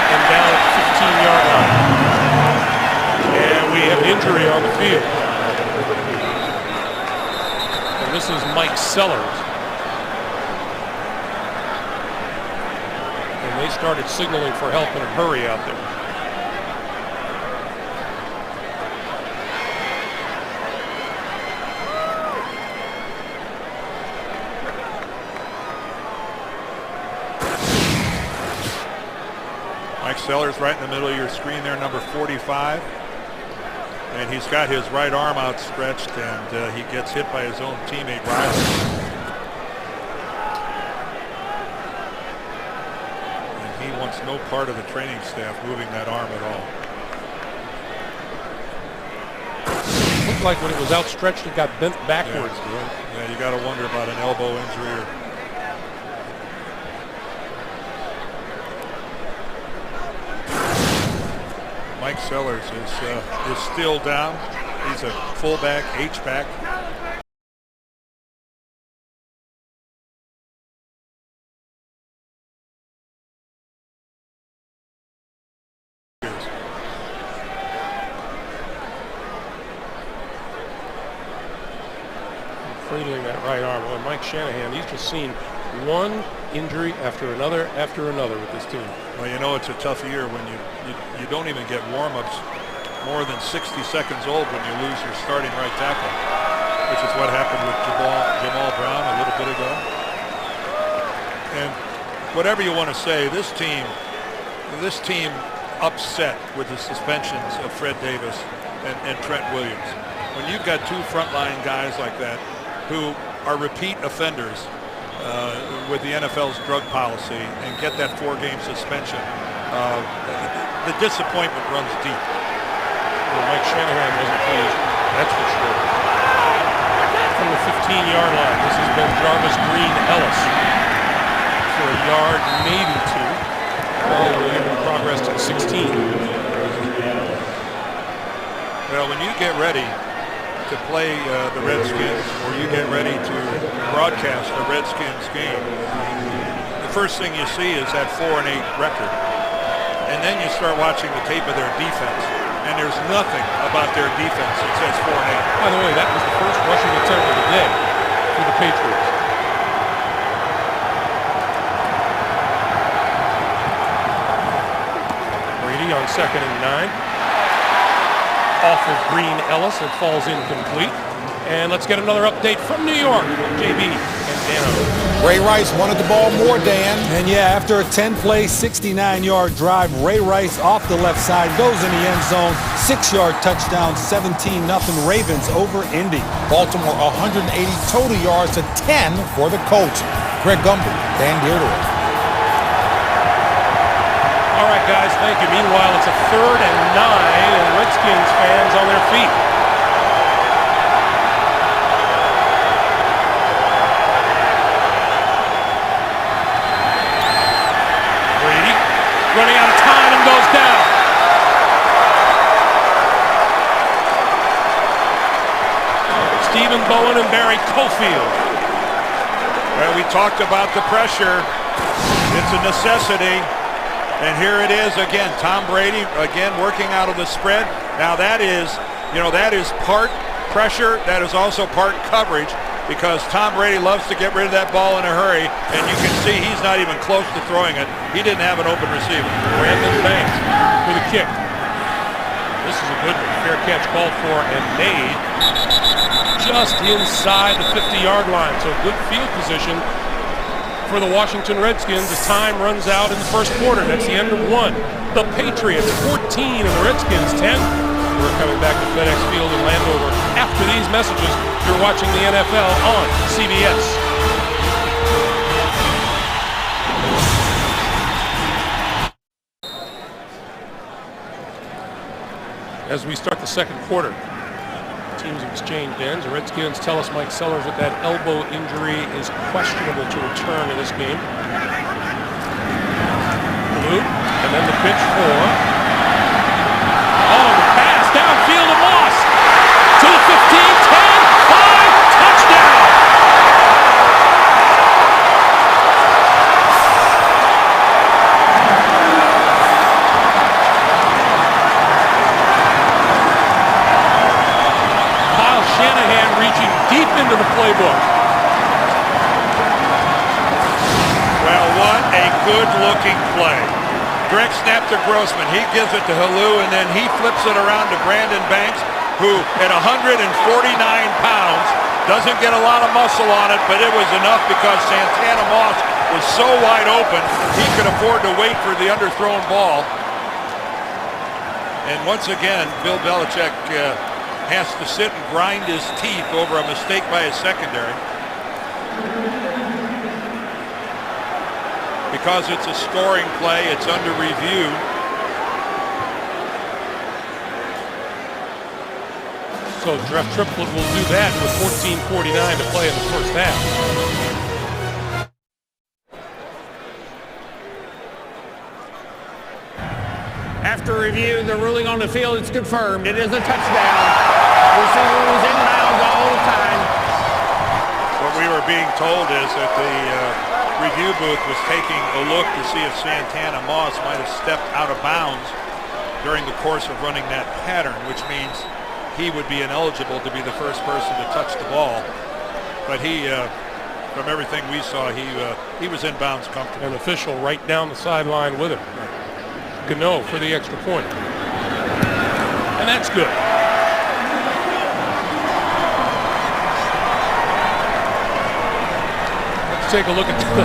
And down at the 15-yard line. And we have an injury on the field. And this is Mike Sellers. And they started signaling for help in a hurry out there. Mike Sellers right in the middle of your screen there, number 45. And he's got his right arm outstretched, and he gets hit by his own teammate, Riley. And he wants no part of the training staff moving that arm at all. Looked like when it was outstretched, it got bent backwards. Yeah, you got to wonder about an elbow injury or... Mike Sellers is still down. He's a fullback, H-back. Cradling that right arm. Well, Mike Shanahan, he's just seen one injury after another with this team. Well, you know it's a tough year when you don't even get warm-ups more than 60 seconds old when you lose your starting right tackle, which is what happened with Jamal Brown a little bit ago. And whatever you want to say, this team upset with the suspensions of Fred Davis and Trent Williams. When you've got two frontline guys like that who are repeat offenders with the NFL's drug policy and get that 4-game suspension, the disappointment runs deep. Well, Mike Shanahan wasn't pleased, that's for sure. From the 15-yard line, this has been Jarvis Green Ellis for a yard, maybe two. Even progressed to 16. Well, when you get ready to play the Redskins, or you get ready to broadcast a Redskins game, the first thing you see is that 4-8 record. And then you start watching the tape of their defense, and there's nothing about their defense that says 4-8. By the way, that was the first rushing attempt of the day for the Patriots. Brady on 2nd and 9. Off of Green Ellis, it falls incomplete. And let's get another update from New York. JB and Dano. Ray Rice wanted the ball more, Dan. And yeah, after a 10-play, 69-yard drive, Ray Rice off the left side goes in the end zone. 6-yard touchdown, 17-0 Ravens over Indy. Baltimore 180 total yards to 10 for the Colts. Greg Gumbel, Dan Dierdorf. All right, guys, thank you. Meanwhile, it's a 3rd and 9, and Redskins fans on their feet. Brady running out of time and goes down. Stephen Bowen and Barry Cofield. Well, we talked about the pressure. It's a necessity. And here it is again, Tom Brady again working out of the spread. Now that is part pressure, that is also part coverage, because Tom Brady loves to get rid of that ball in a hurry, and you can see he's not even close to throwing it. He didn't have an open receiver. Brandon Banks for the kick. This is a good one. Fair catch called for and made just inside the 50-yard line. So good field position for the Washington Redskins as time runs out in the first quarter. That's the end of 1. The Patriots 14 and the Redskins 10. We're coming back to FedEx Field in Landover. After these messages, you're watching the NFL on CBS. As we start the second quarter, teams have exchanged ends. The Redskins tell us Mike Sellers that that elbow injury is questionable to return in this game. Blue, and then the pitch for looking play. Direct snap to Grossman. He gives it to Halou, and then he flips it around to Brandon Banks, who at 149 pounds doesn't get a lot of muscle on it, but it was enough because Santana Moss was so wide open, he could afford to wait for the underthrown ball. And once again, Bill Belichick has to sit and grind his teeth over a mistake by his secondary. Because it's a scoring play, it's under review. So Jeff Triplett will do that with 14:49 to play in the first half. After review, the ruling on the field is confirmed. It is a touchdown. Receiver was in bounds all the time. What we were being told is that the review booth was taking a look to see if Santana Moss might have stepped out of bounds during the course of running that pattern, which means he would be ineligible to be the first person to touch the ball. But he, from everything we saw, he was in bounds comfortably. An official right down the sideline with him. Gano for the extra point. And that's good. Let's take a look at the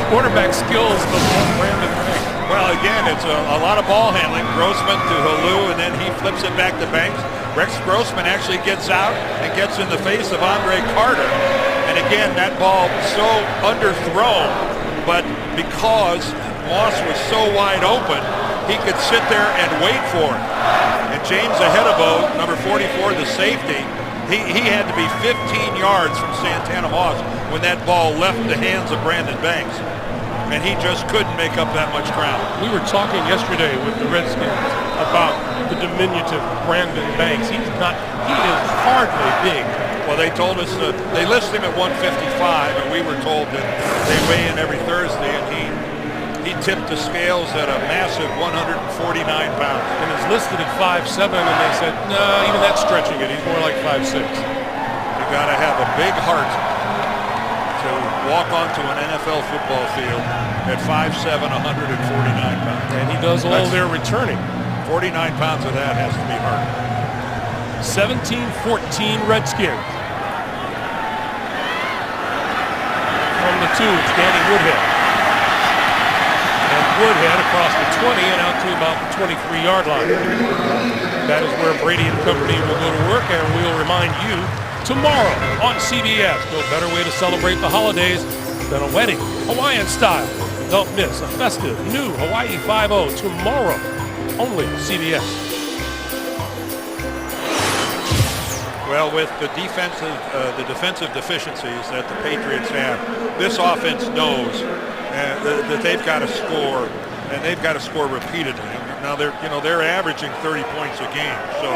quarterback skills of Brandon Banks. Well, again, it's a lot of ball handling. Grossman to Halou, and then he flips it back to Banks. Rex Grossman actually gets out and gets in the face of Andre Carter. And again, that ball so underthrown, but because Moss was so wide open, he could sit there and wait for it. And James Ahedebo, number 44, the safety, he had to be 15 yards from Santana Moss when that ball left the hands of Brandon Banks. And he just couldn't make up that much ground. We were talking yesterday with the Redskins about the diminutive Brandon Banks. He is hardly big. Well, they told us they list him at 155, and we were told that they weigh in every Thursday, and he tipped the scales at a massive 149 pounds. And is listed at 5'7", and they said, no, even that's stretching it. He's more like 5'6". You got to have a big heart to walk onto an NFL football field at 5'7", 149 pounds. And he does all their returning. 49 pounds of that has to be hard. 17-14 Redskins. From the 2, it's Danny Woodhead. And Woodhead across the 20 and out to about the 23-yard line. That is where Brady and company will go to work, and we'll remind you tomorrow on CBS. No better way to celebrate the holidays than a wedding, Hawaiian style. Don't miss a festive new Hawaii 5-0 tomorrow, only CBS. Well, with the defensive deficiencies that the Patriots have, this offense knows that they've got to score, and they've got to score repeatedly. Now they're averaging 30 points a game, so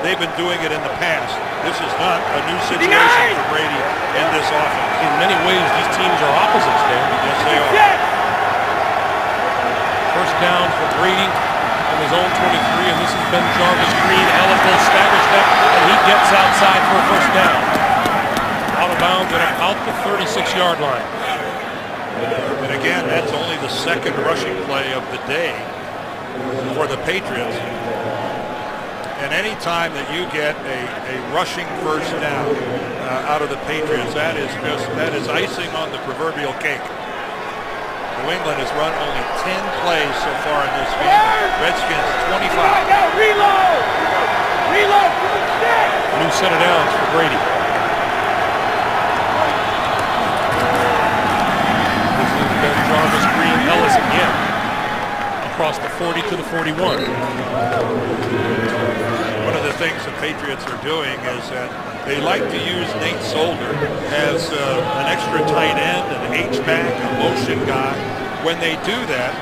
they've been doing it in the past. This is not a new situation for Brady and this offense. In many ways, these teams are opposites, Dan. Yes, they are. First down for Brady on his own 23, and this has been Jarvis Green. Ellis will stagger step, and he gets outside for a first down. Out of bounds at about the 36-yard line. And again, that's only the second rushing play of the day for the Patriots. And any time that you get a rushing first down out of the Patriots, that is icing on the proverbial cake. New England has run only 10 plays so far in this game. Redskins 25. Reload! Reload! New set of downs for Brady. This has been Jarvis Green Ellis again. Across the 40 to the 41. One of the things the Patriots are doing is that they like to use Nate Solder as an extra tight end, an H-back, a motion guy. When they do that,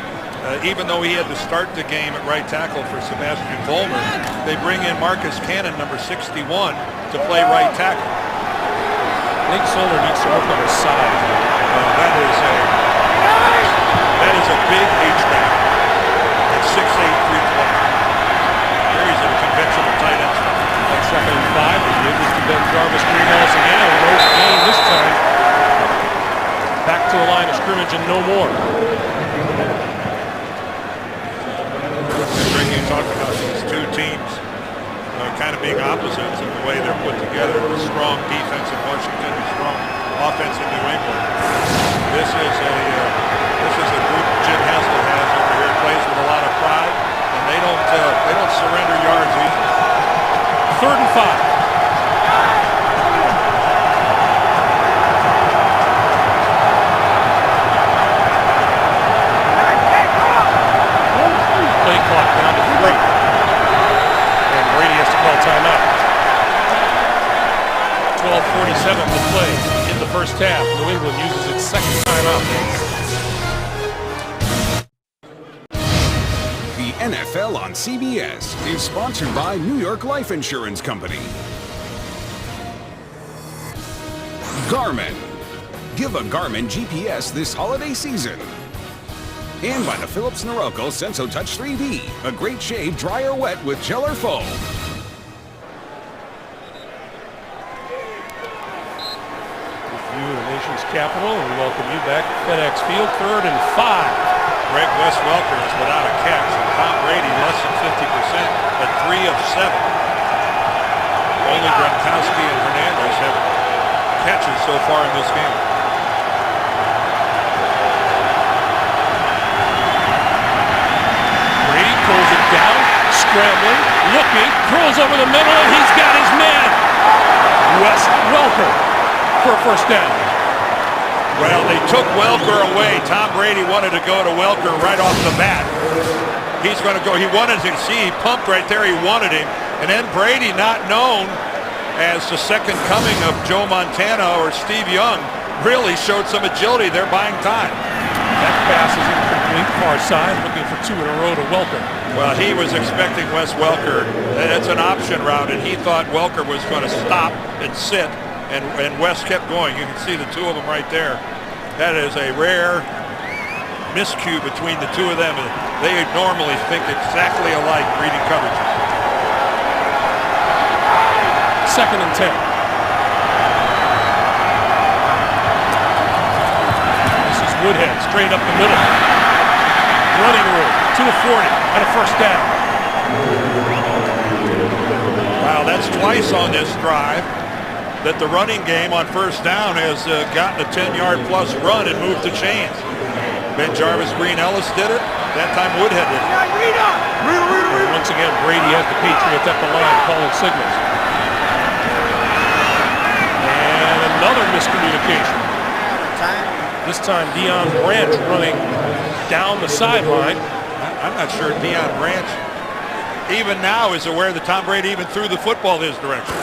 even though he had to start the game at right tackle for Sebastian Vollmer, they bring in Marcus Cannon, number 61, to play right tackle. Nate Solder needs to work on his side. That is a big H-back at 6'8", 320. There he's a conventional tight end. On 2nd and 5, they give this to Ben Jarvis Green Ellis again. A low gain this time. Back to the line of scrimmage and no more. these two teams kind of being opposites in the way they're put together. The strong defense in Washington, the strong offense in New England. This is a group Jim Haslett has over here. Plays with a lot of pride, and they don't surrender yards easily. 3rd and 5. Play clock down to 3. And Brady has to call timeout. 12:47 to play in the first half. New England uses its second timeout. The NFL on CBS is sponsored by New York Life Insurance Company. Garmin. Give a Garmin GPS this holiday season. And by the Philips Norelco Senso Touch 3D, a great shave, dry or wet with gel or foam. View of the nation's capital, and we welcome you back to FedEx Field. 3rd and 5. Greg Wes Welker is without a catch, and Tom Brady less than 50% at 3 of 7. Only Gronkowski and Hernandez have catches so far in this game. Brady pulls it down, scrambling, looking, throws over the middle, and he's got his man. Wes Welker for a first down. Well, they took Welker away. Tom Brady wanted to go to Welker right off the bat. He's going to go. He wanted to see. He pumped right there. He wanted him. And then Brady, not known as the second coming of Joe Montana or Steve Young, really showed some agility. They're buying time. That pass is incomplete, far side, looking for 2 in a row to Welker. Well, he was expecting Wes Welker. It's an option route, and he thought Welker was going to stop and sit, and Wes kept going. You can see the two of them right there. That is a rare miscue between the two of them. They normally think exactly alike reading coverages. 2nd and 10. This is Woodhead, straight up the middle. Running room, 2 of 40, and a first down. Wow, that's twice on this drive that the running game on first down has gotten a 10-yard plus run and moved the chains. Ben Jarvis, Green Ellis did it. That time Woodhead did it. And once again, Brady has the Patriots at the line calling signals. And another miscommunication. This time Deion Branch running down the sideline. I'm not sure Deion Branch even now is aware that Tom Brady even threw the football his direction.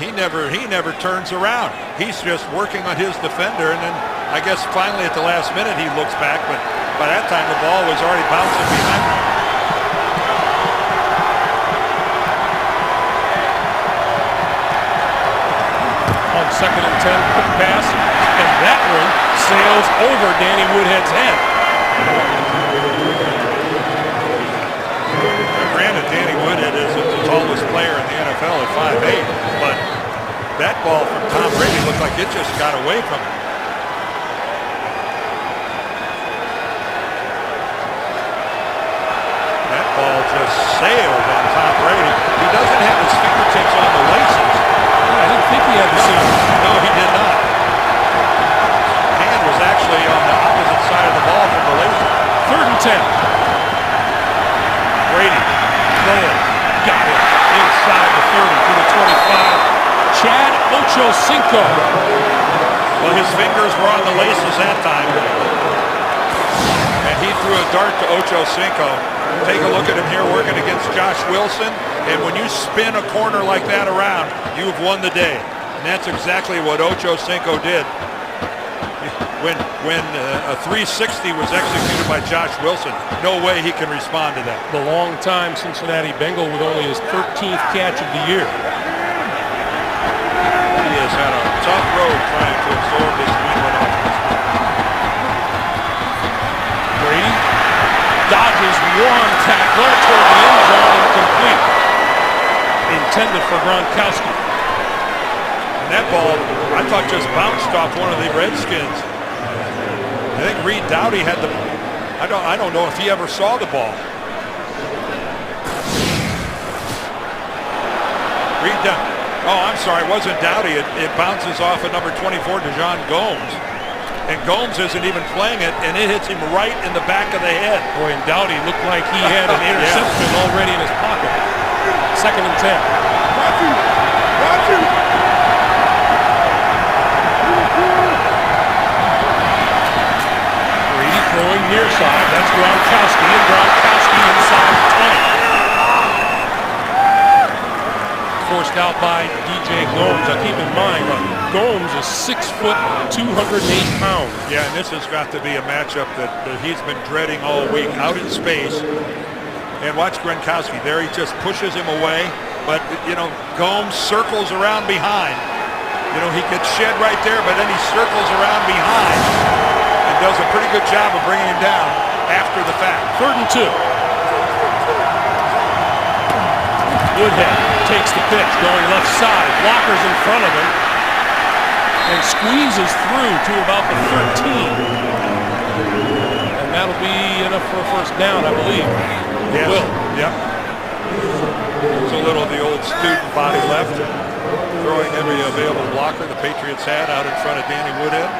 He never turns around. He's just working on his defender, and then I guess finally at the last minute he looks back, but by that time the ball was already bouncing behind him. On 2nd and 10, quick pass, and that one sails over Danny Woodhead's head. Granted, Danny Woodhead is the tallest player in the NFL at 5'8", but that ball from Tom Brady looked like it just got away from him. That ball just sailed on Tom Brady. He doesn't have his fingertips on the laces. I didn't think he had the same. No, he did not. His hand was actually on the opposite side of the ball from the laces. 3rd and 10. Brady going, got it inside the 30 to the 25. Chad Ochocinco. Well, his fingers were on the laces that time. And he threw a dart to Ochocinco. Take a look at him here working against Josh Wilson. And when you spin a corner like that around, you've won the day. And that's exactly what Ochocinco did. When a 360 was executed by Josh Wilson, no way he can respond to that. The long-time Cincinnati Bengal with only his 13th catch of the year. He has had a tough road trying to absorb this New England offense. Brady dodges one tackler toward the end zone and complete. Intended for Gronkowski. And that ball, I thought, just bounced off one of the Redskins. I think Reed Dowdy had the. I don't know if he ever saw the ball. Read them. Oh, I'm sorry, it wasn't Dowdy. It bounces off of number 24, DeJon Gomes. And Gomes isn't even playing it, and it hits him right in the back of the head. Boy, and Dowdy looked like he had an interception already in his pocket. 2nd and 10. Brady throwing near side. That's Gronkowski, and Gronkowski inside the 20. Forced out by DJ Gomes. Now keep in mind, Gomes is 6 foot, 208 pounds. Yeah, and this has got to be a matchup that he's been dreading all week. Out in space, and watch Gronkowski. There he just pushes him away, but Gomes circles around behind. He gets shed right there, but then he circles around behind and does a pretty good job of bringing him down after the fact. 3rd and 2. Woodhead takes the pitch, going left side. Blockers in front of him, and squeezes through to about the 13. And that'll be enough for a first down, I believe. Yes. Will. Yep. There's a little of the old student body left, throwing every available blocker the Patriots had out in front of Danny Woodhead.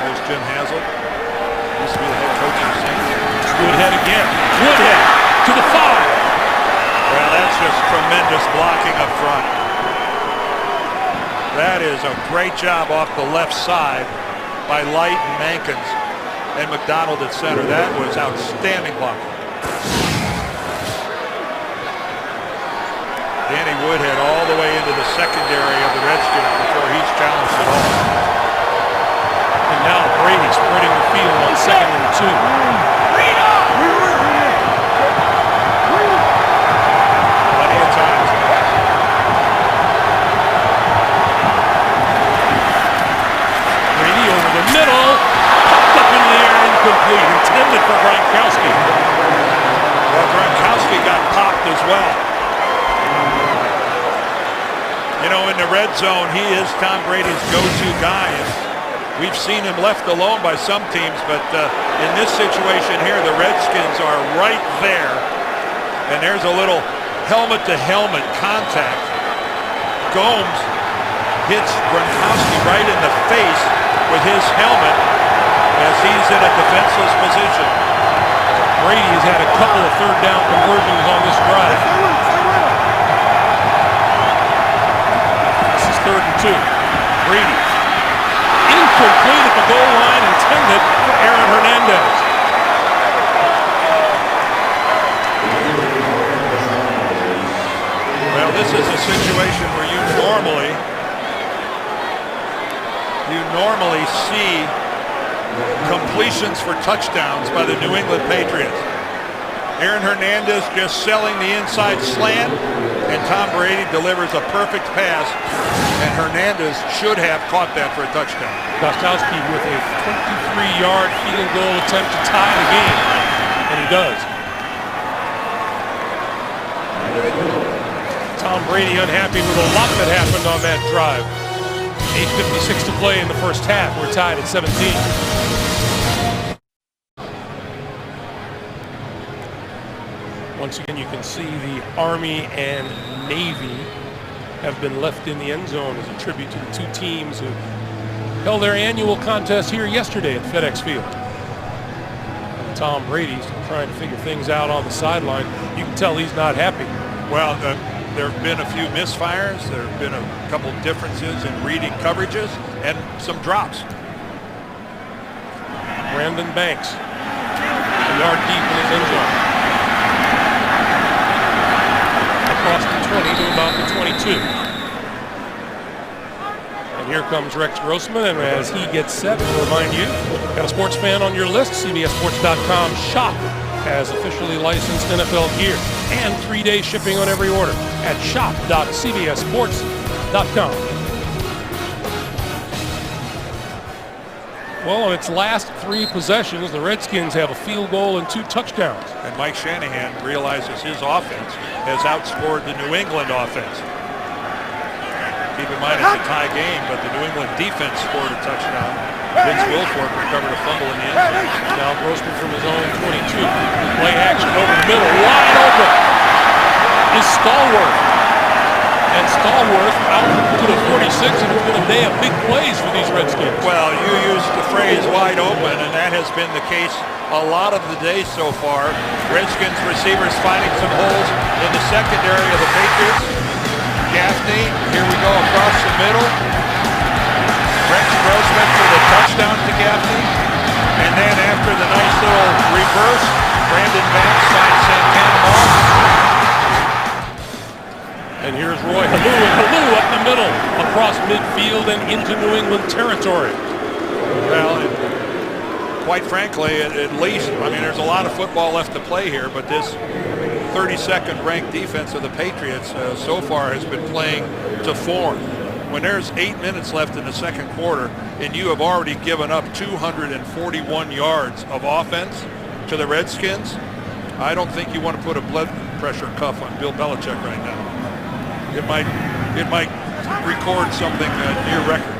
There's Jim Haslett. Used to be the head coach of the Saints. Woodhead again. Woodhead to the 5. Well, that's just tremendous blocking up front. That is a great job off the left side by Light and Mankins and McDonald at center. That was outstanding blocking. Danny Woodhead all the way into the secondary of the Redskins before he's challenged at all. And now Brady spreading the field on 2nd and 2. Middle, popped up in the air, incomplete, intended for Gronkowski. Well, Gronkowski got popped as well. In the red zone, he is Tom Brady's go-to guy. And we've seen him left alone by some teams, but in this situation here, the Redskins are right there. And there's a little helmet-to-helmet contact. Gomes hits Gronkowski right in the face with his helmet as he's in a defenseless position. Brady has had a couple of 3rd down conversions on this drive. This is 3rd and 2. Brady. Incomplete at the goal line, intended for Aaron Hernandez. Well, this is a situation where you normally see completions for touchdowns by the New England Patriots. Aaron Hernandez just selling the inside slant, and Tom Brady delivers a perfect pass, and Hernandez should have caught that for a touchdown. Gronkowski with a 23-yard field goal attempt to tie the game, and he does. Tom Brady unhappy with a lot that happened on that drive. 8:56 to play in the first half. We're tied at 17. Once again, you can see the Army and Navy have been left in the end zone as a tribute to the two teams who held their annual contest here yesterday at FedEx Field. And Tom Brady's trying to figure things out on the sideline. You can tell he's not happy. Well, there have been a few misfires. There have been a couple differences in reading coverages and some drops. Brandon Banks, a yard deep in his end zone. Across the 20 to about the 22. And here comes Rex Grossman, and as he gets set, to remind you, got a sports fan on your list, CBSSports.com shop has officially licensed NFL gear and 3-day shipping on every order at shop.cbssports.com. Well, on its last 3 possessions, the Redskins have a field goal and 2 touchdowns. And Mike Shanahan realizes his offense has outscored the New England offense. Keep in mind it's a tie game, but the New England defense scored a touchdown. Vince Wilfork recovered a fumble in the end zone. Now Grossman from his own 22. Play action over the middle, wide open is Stallworth. And Stallworth out to the 46, and it's been a day of big plays for these Redskins. Well, you used the phrase wide open, and that has been the case a lot of the day so far. Redskins receivers finding some holes in the secondary of the Patriots. Gaffney, here we go across the middle. Rex Grossman for the touchdown to Gaffney. And then after the nice little reverse, Brandon Banks finds Santana Moss. And here's Roy Halou, and Halou up the middle, across midfield and into New England territory. Well, quite frankly, at least, I mean, there's a lot of football left to play here, but this 32nd ranked defense of the Patriots so far has been playing to form. When there's 8 minutes left in the second quarter and you have already given up 241 yards of offense to the Redskins, I don't think you want to put a blood pressure cuff on Bill Belichick right now. It might record something near record.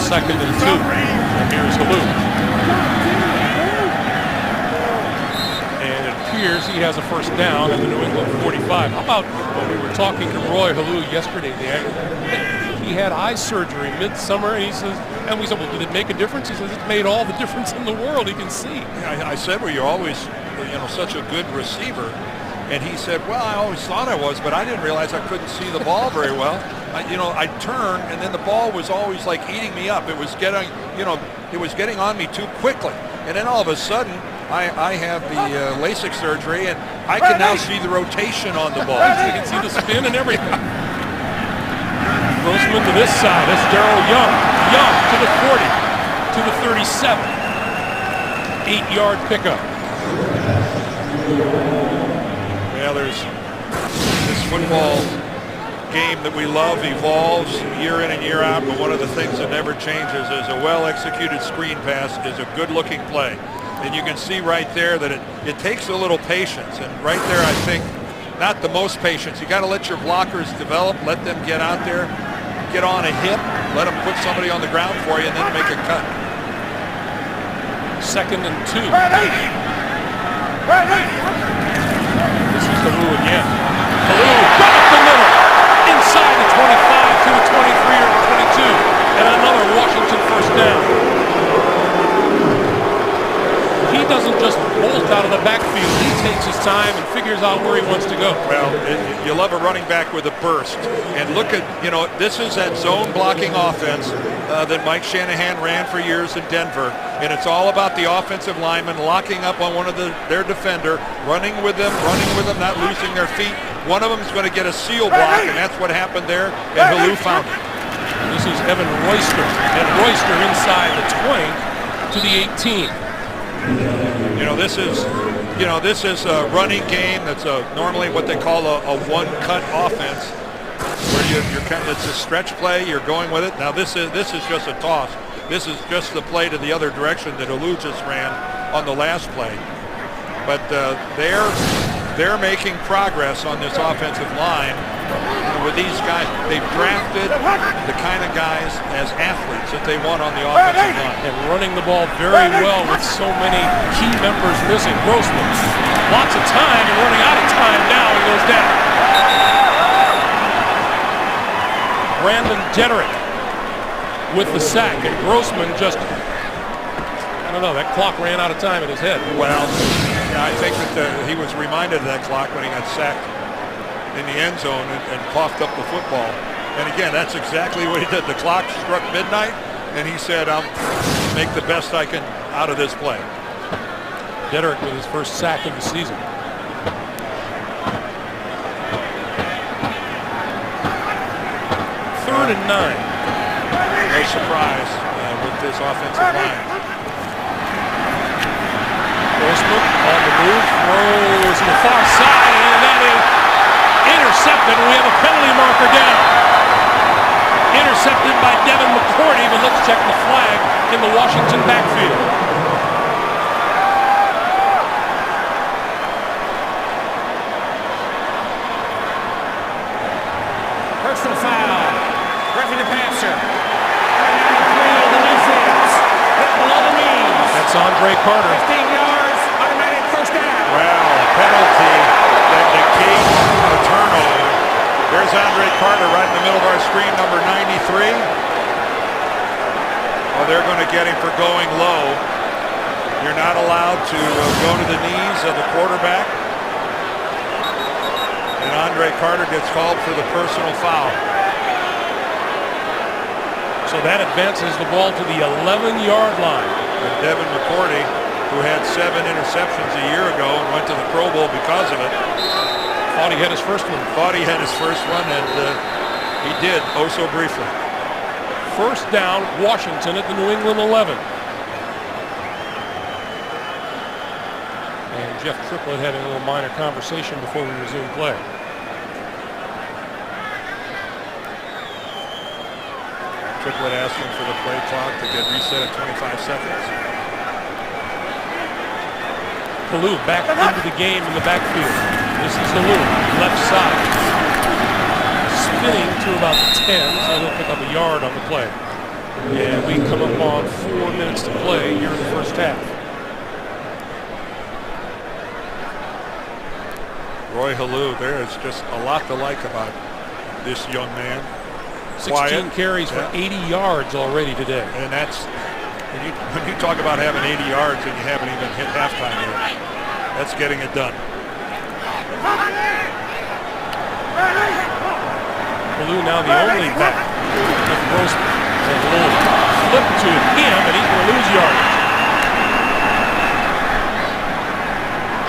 Second and 2. And here's Halou. And it appears he has a first down at the New England 45. How about when we were talking to Roy Halou yesterday, he had eye surgery midsummer, and he says, and we said, well, did it make a difference? He says, it's made all the difference in the world. He can see. I said, well, you're always, such a good receiver. And he said, well, I always thought I was, but I didn't realize I couldn't see the ball very well. I'd turn, and then the ball was always like eating me up. It was getting, it was getting on me too quickly. And then all of a sudden, I have the LASIK surgery, and I can now see the rotation on the ball. You can see the spin and everything. Grossman to this side. That's Darrell Young. Young to the 40, to the 37. 8-yard pickup. Well, there's this football game that we love evolves year in and year out, but one of the things that never changes is a well-executed screen pass is a good-looking play. And you can see right there that it takes a little patience. And right there, I think, not the most patience. You got to let your blockers develop, let them get out there, get on a hip, let them put somebody on the ground for you, and then make a cut. Second and 2. This is Halou again. Halou right up the middle, inside the 25 to the 23 or the 22, and another Washington first down. He doesn't just bolt out of the backfield. He takes his time and figures out where he wants to go. Well, you love a running back with a burst. And look at, this is that zone blocking offense that Mike Shanahan ran for years in Denver. And it's all about the offensive lineman locking up on one of their defender, running with them, not losing their feet. One of them is going to get a seal block, and that's what happened there, and Halou found it. This is Evan Royster, and Royster inside the 20 to the 18. This is a running game that's normally what they call a one-cut offense, where it's a stretch play. You're going with it. Now this is just a toss. This is just the play to the other direction that Halou just ran on the last play. But they're making progress on this offensive line. With these guys, they've drafted the kind of guys as athletes that they want on the offensive line. And running the ball very well with so many key members missing. Grossman, lots of time and running out of time now. He goes down. Brandon Dederick with the sack, and Grossman just, I don't know, that clock ran out of time in his head. Well, I think that he was reminded of that clock when he got sacked in the end zone and coughed up the football. And again, that's exactly what he did. The clock struck midnight, and he said, I'll make the best I can out of this play. Dederick with his first sack of the season. Third and 9. No surprise with this offensive line. Grossman on the move, throws to the far side, and that is intercepted. We have a penalty marker down. Intercepted by Devin McCourty, but let's check the flag in the Washington backfield. Personal foul. Roughing the passer. The defense. Hit below the knees. That's Andre Carter. 15 yards. Automatic first down. Well, a penalty that negates Andre Carter right in the middle of our screen, number 93. Well, they're going to get him for going low. You're not allowed to go to the knees of the quarterback. And Andre Carter gets called for the personal foul. So that advances the ball to the 11-yard line. And Devin McCourty, who had 7 interceptions a year ago and went to the Pro Bowl because of it, thought he had his first one. And he did, oh so briefly. First down, Washington at the New England 11. And Jeff Triplett having a little minor conversation before we resume play. Triplett asking for the play clock to get reset at 25 seconds. Kalu back into the game in the backfield. This is Kalu, left side. Spinning to about the 10, so he'll pick up a yard on the play. And we come up on 4 minutes to play here in the first half. Roy Halou, there is just a lot to like about this young man. 16 carries for 80 yards already today. And that's, when you talk about having 80 yards and you haven't even hit halftime yet, that's getting it done. Kalu now the only back. With Grossman. And Lou flip to him, and he's going to lose yardage.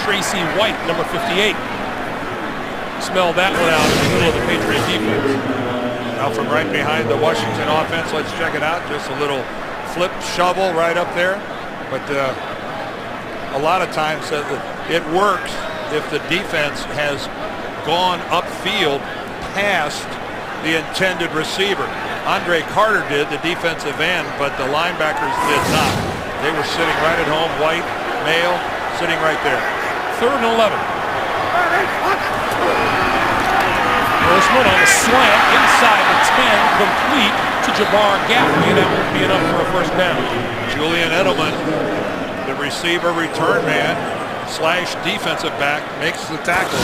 Tracy White, number 58. Smelled that one out in the middle of the Patriot defense. Now from right behind the Washington offense, let's check it out. Just a little flip shovel right up there. But a lot of times it works if the defense has gone upfield past the intended receiver. Andre Carter did, the defensive end, but the linebackers did not. They were sitting right at home, white, male, sitting right there. 3rd and 11. Grossman on the slant inside the 10, complete to Jabbar Gaffney, and that won't be enough for a first down. Julian Edelman, the receiver return man / defensive back, makes the tackle.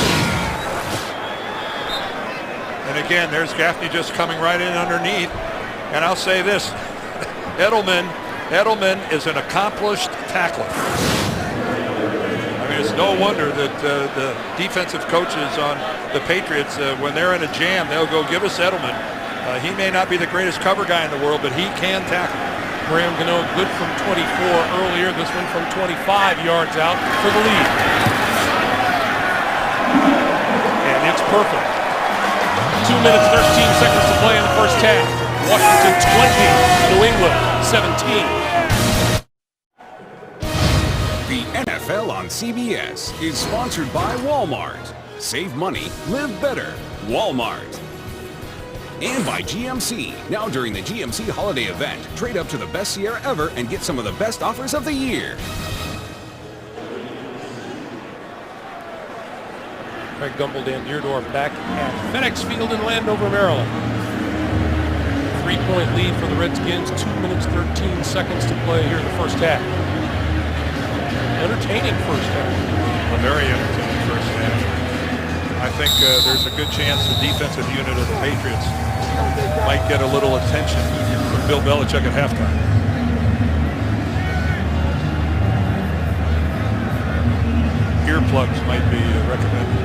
And again, there's Gaffney just coming right in underneath. And I'll say this, Edelman is an accomplished tackler. I mean, it's no wonder that the defensive coaches on the Patriots, when they're in a jam, they'll go, give us Edelman. He may not be the greatest cover guy in the world, but he can tackle. Graham Gano good from 24 earlier. This one from 25 yards out for the lead. And it's perfect. 2 minutes, 13 seconds to play in the first half. Washington 20, New England 17. The NFL on CBS is sponsored by Walmart. Save money, live better. Walmart. And by GMC. Now during the GMC holiday event, trade up to the best Sierra ever and get some of the best offers of the year. Craig Gumbel, Dan Deerdorf back at FedEx Field in Landover, Maryland. 3-point lead for the Redskins, 2 minutes, 13 seconds to play here in the first half. Entertaining first half. A very entertaining first half. I think there's a good chance the defensive unit of the Patriots might get a little attention from Bill Belichick at halftime. Earplugs might be recommended.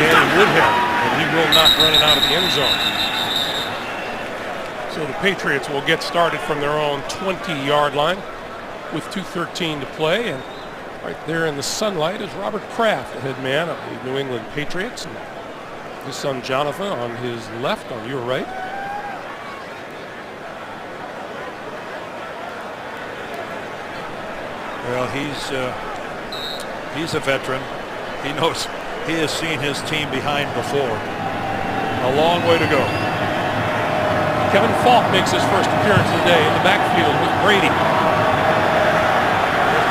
Danny Woodhead, and he will not run it out of the end zone. So the Patriots will get started from their own 20-yard line with 2:13 to play, and right there in the sunlight is Robert Kraft, the head man of the New England Patriots, and his son Jonathan on his left, on your right. Well, he's a veteran. He knows. He has seen his team behind before. A long way to go. Kevin Falk makes his first appearance of the day in the backfield with Brady.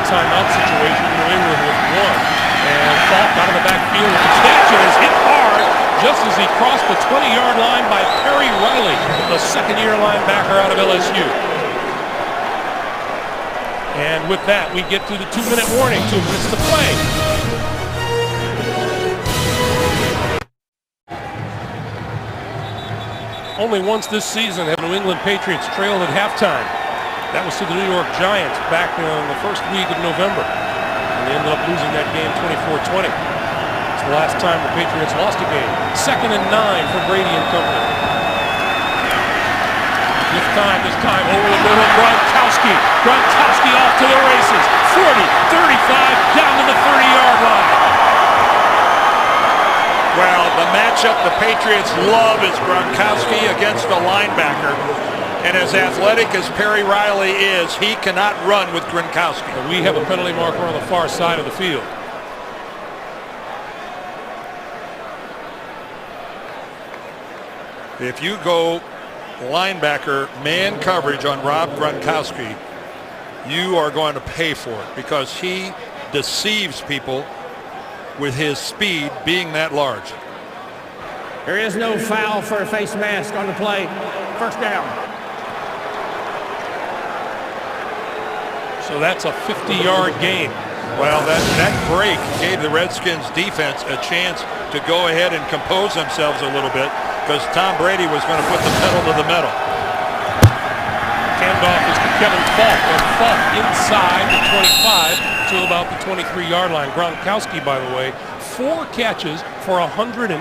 Timeout situation, New England with one. And Falk out of the backfield with the catch, and is hit hard just as he crossed the 20-yard line by Perry Riley, the second-year linebacker out of LSU. And with that, we get to the 2-minute warning, 2 minutes to play. Only once this season have New England Patriots trailed at halftime. That was to the New York Giants back in the first week of November. And they ended up losing that game 24-20. It's the last time the Patriots lost a game. 2nd and 9 for Brady and company. This time over the middle, Gronkowski. Gronkowski off to the races. 40, 35, down to the 30-yard line. Well, the matchup the Patriots love is Gronkowski against a linebacker. And as athletic as Perry Riley is, he cannot run with Gronkowski. But we have a penalty marker on the far side of the field. If you go linebacker man coverage on Rob Gronkowski, you are going to pay for it because he deceives people with his speed being that large. There is no foul for a face mask on the play. First down. So that's a 50-yard gain. Well, that break gave the Redskins defense a chance to go ahead and compose themselves a little bit because Tom Brady was going to put the pedal to the metal. Handoff is to Kevin Falk, and Falk inside the 25 to about the 23-yard line. Gronkowski, by the way, 4 catches for 118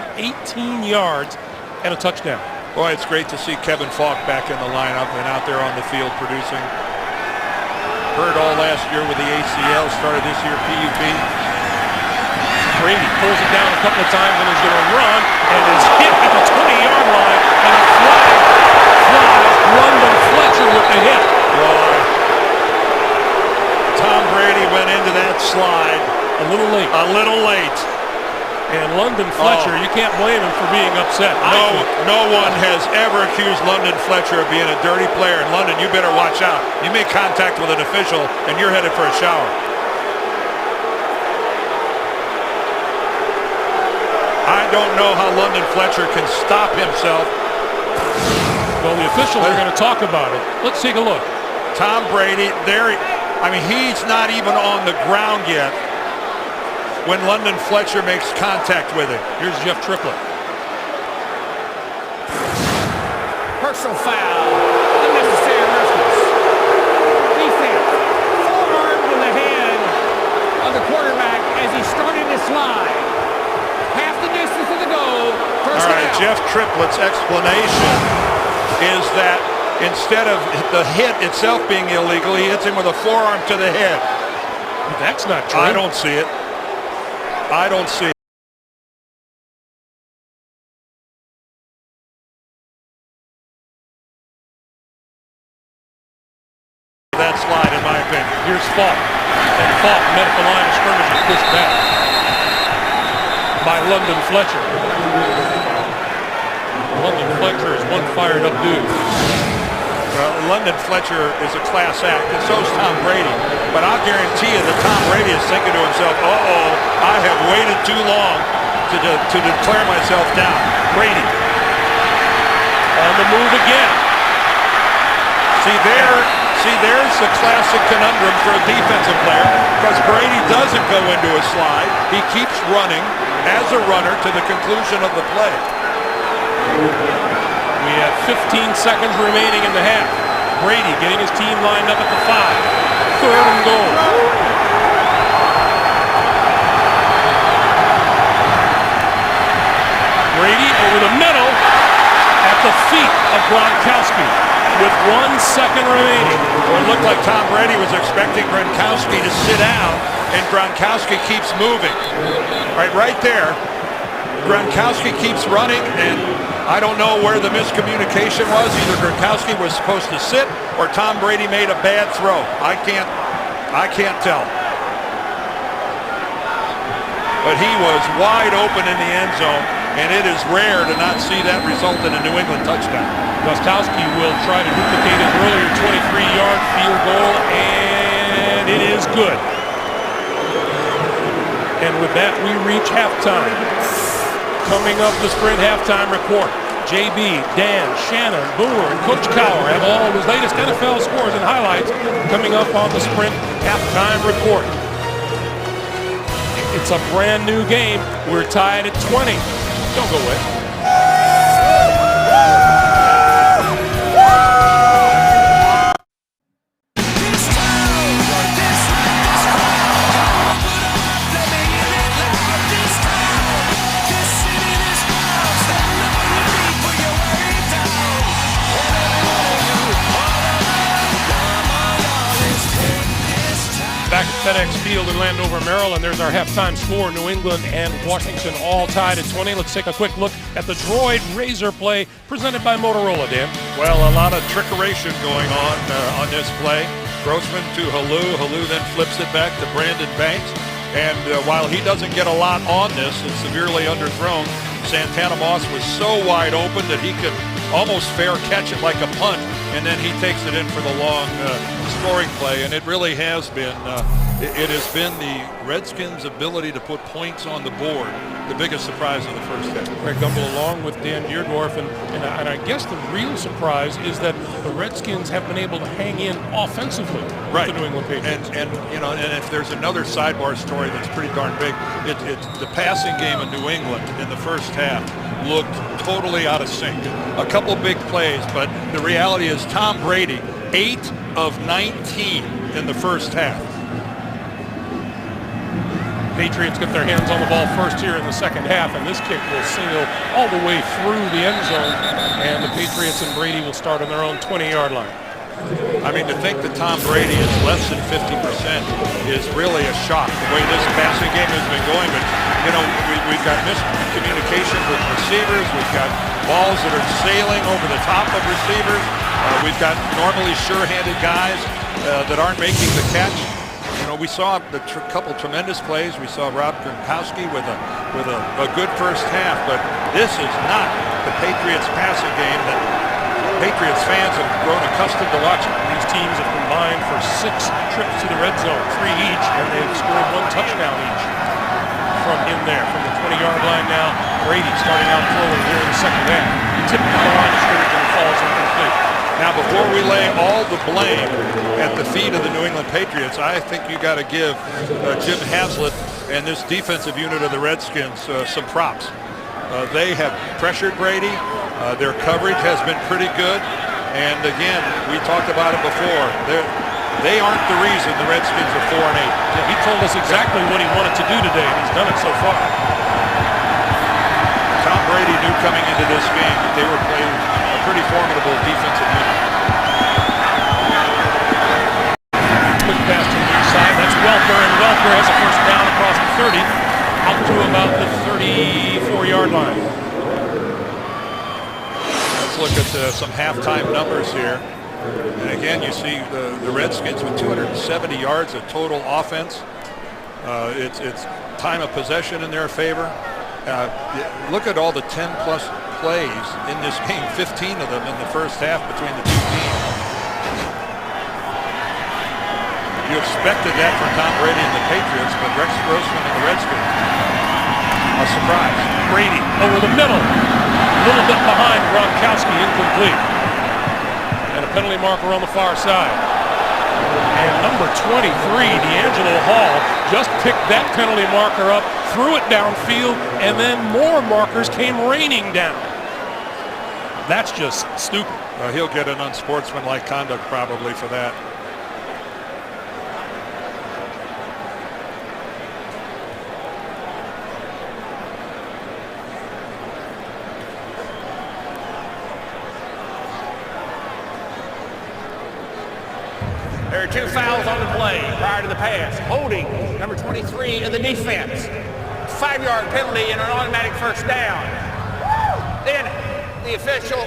yards and a touchdown. Boy, it's great to see Kevin Falk back in the lineup and out there on the field producing. Hurt all last year with the ACL, started this year PUP. Brady pulls it down a couple of times and is going to run and is hit at the 20-yard line, and a flag flies. London Fletcher with the hit. Boy, Tom Brady went into that slide a little late. And London Fletcher, you can't blame him for being upset. No one has ever accused London Fletcher of being a dirty player. And London, you better watch out. You make contact with an official and you're headed for a shower. I don't know how London Fletcher can stop himself. Well, the officials are going to talk about it. Let's take a look. Tom Brady, he's not even on the ground yet when London Fletcher makes contact with him. Here's Jeff Triplett. Personal foul. Unnecessary roughness. Defense. Forearm to the head of the quarterback as he started to slide. Half the distance to the goal. First All right, down. Jeff Triplett's explanation is that instead of the hit itself being illegal, he hits him with a forearm to the head. That's not true. I don't see it. That slide, in my opinion. Here's Falk. And Falk met at the line of scrimmage and pushed back by London Fletcher. London Fletcher is one fired up dude. Well, London Fletcher is a class act, and so is Tom Brady. But I'll guarantee you that Tom Brady is thinking to himself, uh-oh, I have waited too long to declare myself down. Brady. On the move again. There's the classic conundrum for a defensive player, because Brady doesn't go into a slide. He keeps running as a runner to the conclusion of the play. We have 15 seconds remaining in the half. Brady getting his team lined up at the 5. 3rd and goal. Brady over the middle at the feet of Gronkowski with 1 second remaining. Well, it looked like Tom Brady was expecting Gronkowski to sit down, and Gronkowski keeps moving. Right there. Gronkowski keeps running, and I don't know where the miscommunication was. Either Gronkowski was supposed to sit or Tom Brady made a bad throw. I can't tell. But he was wide open in the end zone, and it is rare to not see that result in a New England touchdown. Gronkowski will try to duplicate his earlier 23-yard field goal, and it is good. And with that, we reach halftime. Coming up, the Sprint halftime report. JB, Dan, Shannon, Boomer, and Coach Cower have all of his latest NFL scores and highlights coming up on the Sprint halftime report. It's a brand new game. We're tied at 20. Don't go away. Back at FedEx Field in Landover, Maryland, there's our halftime score. New England and Washington all tied at 20. Let's take a quick look at the Droid Razor play presented by Motorola, Dan. Well, a lot of trickeration going on this play. Grossman to Halou. Halou then flips it back to Brandon Banks. And while he doesn't get a lot on this, it's severely underthrown. Santana Moss was so wide open that he could almost fair catch it like a punt, and then he takes it in for the long scoring play. And it really has been, it has been the Redskins' ability to put points on the board the biggest surprise of the first half. Greg Gumbel along with Dan Deerdorf, and I guess the real surprise is that the Redskins have been able to hang in offensively with the New England Patriots. And you know, and if there's another sidebar story that's pretty darn big, it's the passing game of New England in the first half looked totally out of sync. A couple big plays, but the reality is Tom Brady, 8 of 19 in the first half. Patriots get their hands on the ball first here in the second half, and this kick will sail all the way through the end zone, and the Patriots and Brady will start on their own 20-yard line. I mean, to think that Tom Brady is less than 50% is really a shock, the way this passing game has been going. But, you know, we've got miscommunication with receivers. We've got balls that are sailing over the top of receivers. We've got normally sure-handed guys that aren't making the catch. You know, we saw the couple tremendous plays. We saw Rob Gronkowski with a good first half, but this is not the Patriots passing game that Patriots fans have grown accustomed to watching. These teams have combined for 6 trips to the red zone, 3 each, and they've scored 1 touchdown each from in there, from the 20-yard line now. Brady starting out throwing here in the second half. Tipped on the line of scrimmage and falls incomplete. Now, before we lay all the blame at the feet of the New England Patriots, I think you got to give Jim Haslett and this defensive unit of the Redskins some props. They have pressured Brady. Their coverage has been pretty good. And again, we talked about it before. They aren't the reason the Redskins are 4-8. Yeah, he told us exactly what he wanted to do today, and he's done it so far. Tom Brady knew coming into this game that they were playing a pretty formidable defensive unit. Quick pass to the near side. That's Welker, and Welker has a first down across the 30, out to about the 34-yard line. Let's look at some halftime numbers here. And again, you see the Redskins with 270 yards of total offense. It's time of possession in their favor. Look at all the 10-plus plays in this game, 15 of them in the first half between the two teams. You expected that from Tom Brady and the Patriots, but Rex Grossman and the Redskins, a surprise. Brady over the middle, a little bit behind Gronkowski, incomplete. And a penalty marker on the far side. And number 23, D'Angelo Hall, just picked that penalty marker up, threw it downfield, and then more markers came raining down. That's just stupid. He'll get an unsportsmanlike conduct probably for that. There are 2 fouls on the play prior to the pass. Holding number 23 in the defense. 5-yard penalty and an automatic first down. Then the official,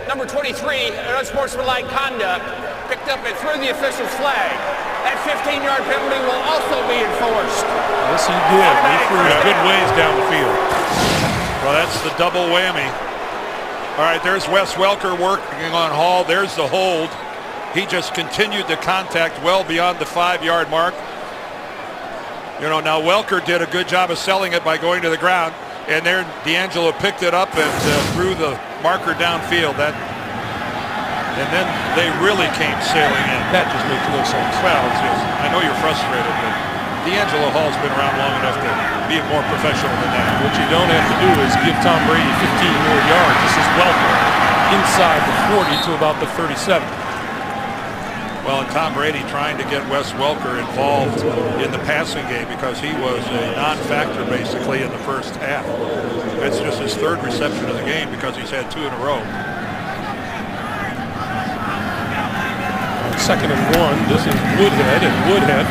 number 23, an unsportsmanlike conduct, picked up and threw the official's flag. That 15-yard penalty will also be enforced. Yes, he did. He threw it good ways down the field. Well, that's the double whammy. All right, there's Wes Welker working on Hall. There's the hold. He just continued the contact well beyond the 5-yard mark. You know, now Welker did a good job of selling it by going to the ground, and there D'Angelo picked it up and threw the marker downfield. And then they really came sailing in. That just makes no sense. Well, it's just, I know you're frustrated, but D'Angelo Hall's been around long enough to be more professional than that. What you don't have to do is give Tom Brady 15 more yards. This is Welker inside the 40 to about the 37. Well, and Tom Brady trying to get Wes Welker involved in the passing game because he was a non-factor basically in the first half. It's just his third reception of the game because he's had 2 in a row. Second and 1. This is Woodhead, and Woodhead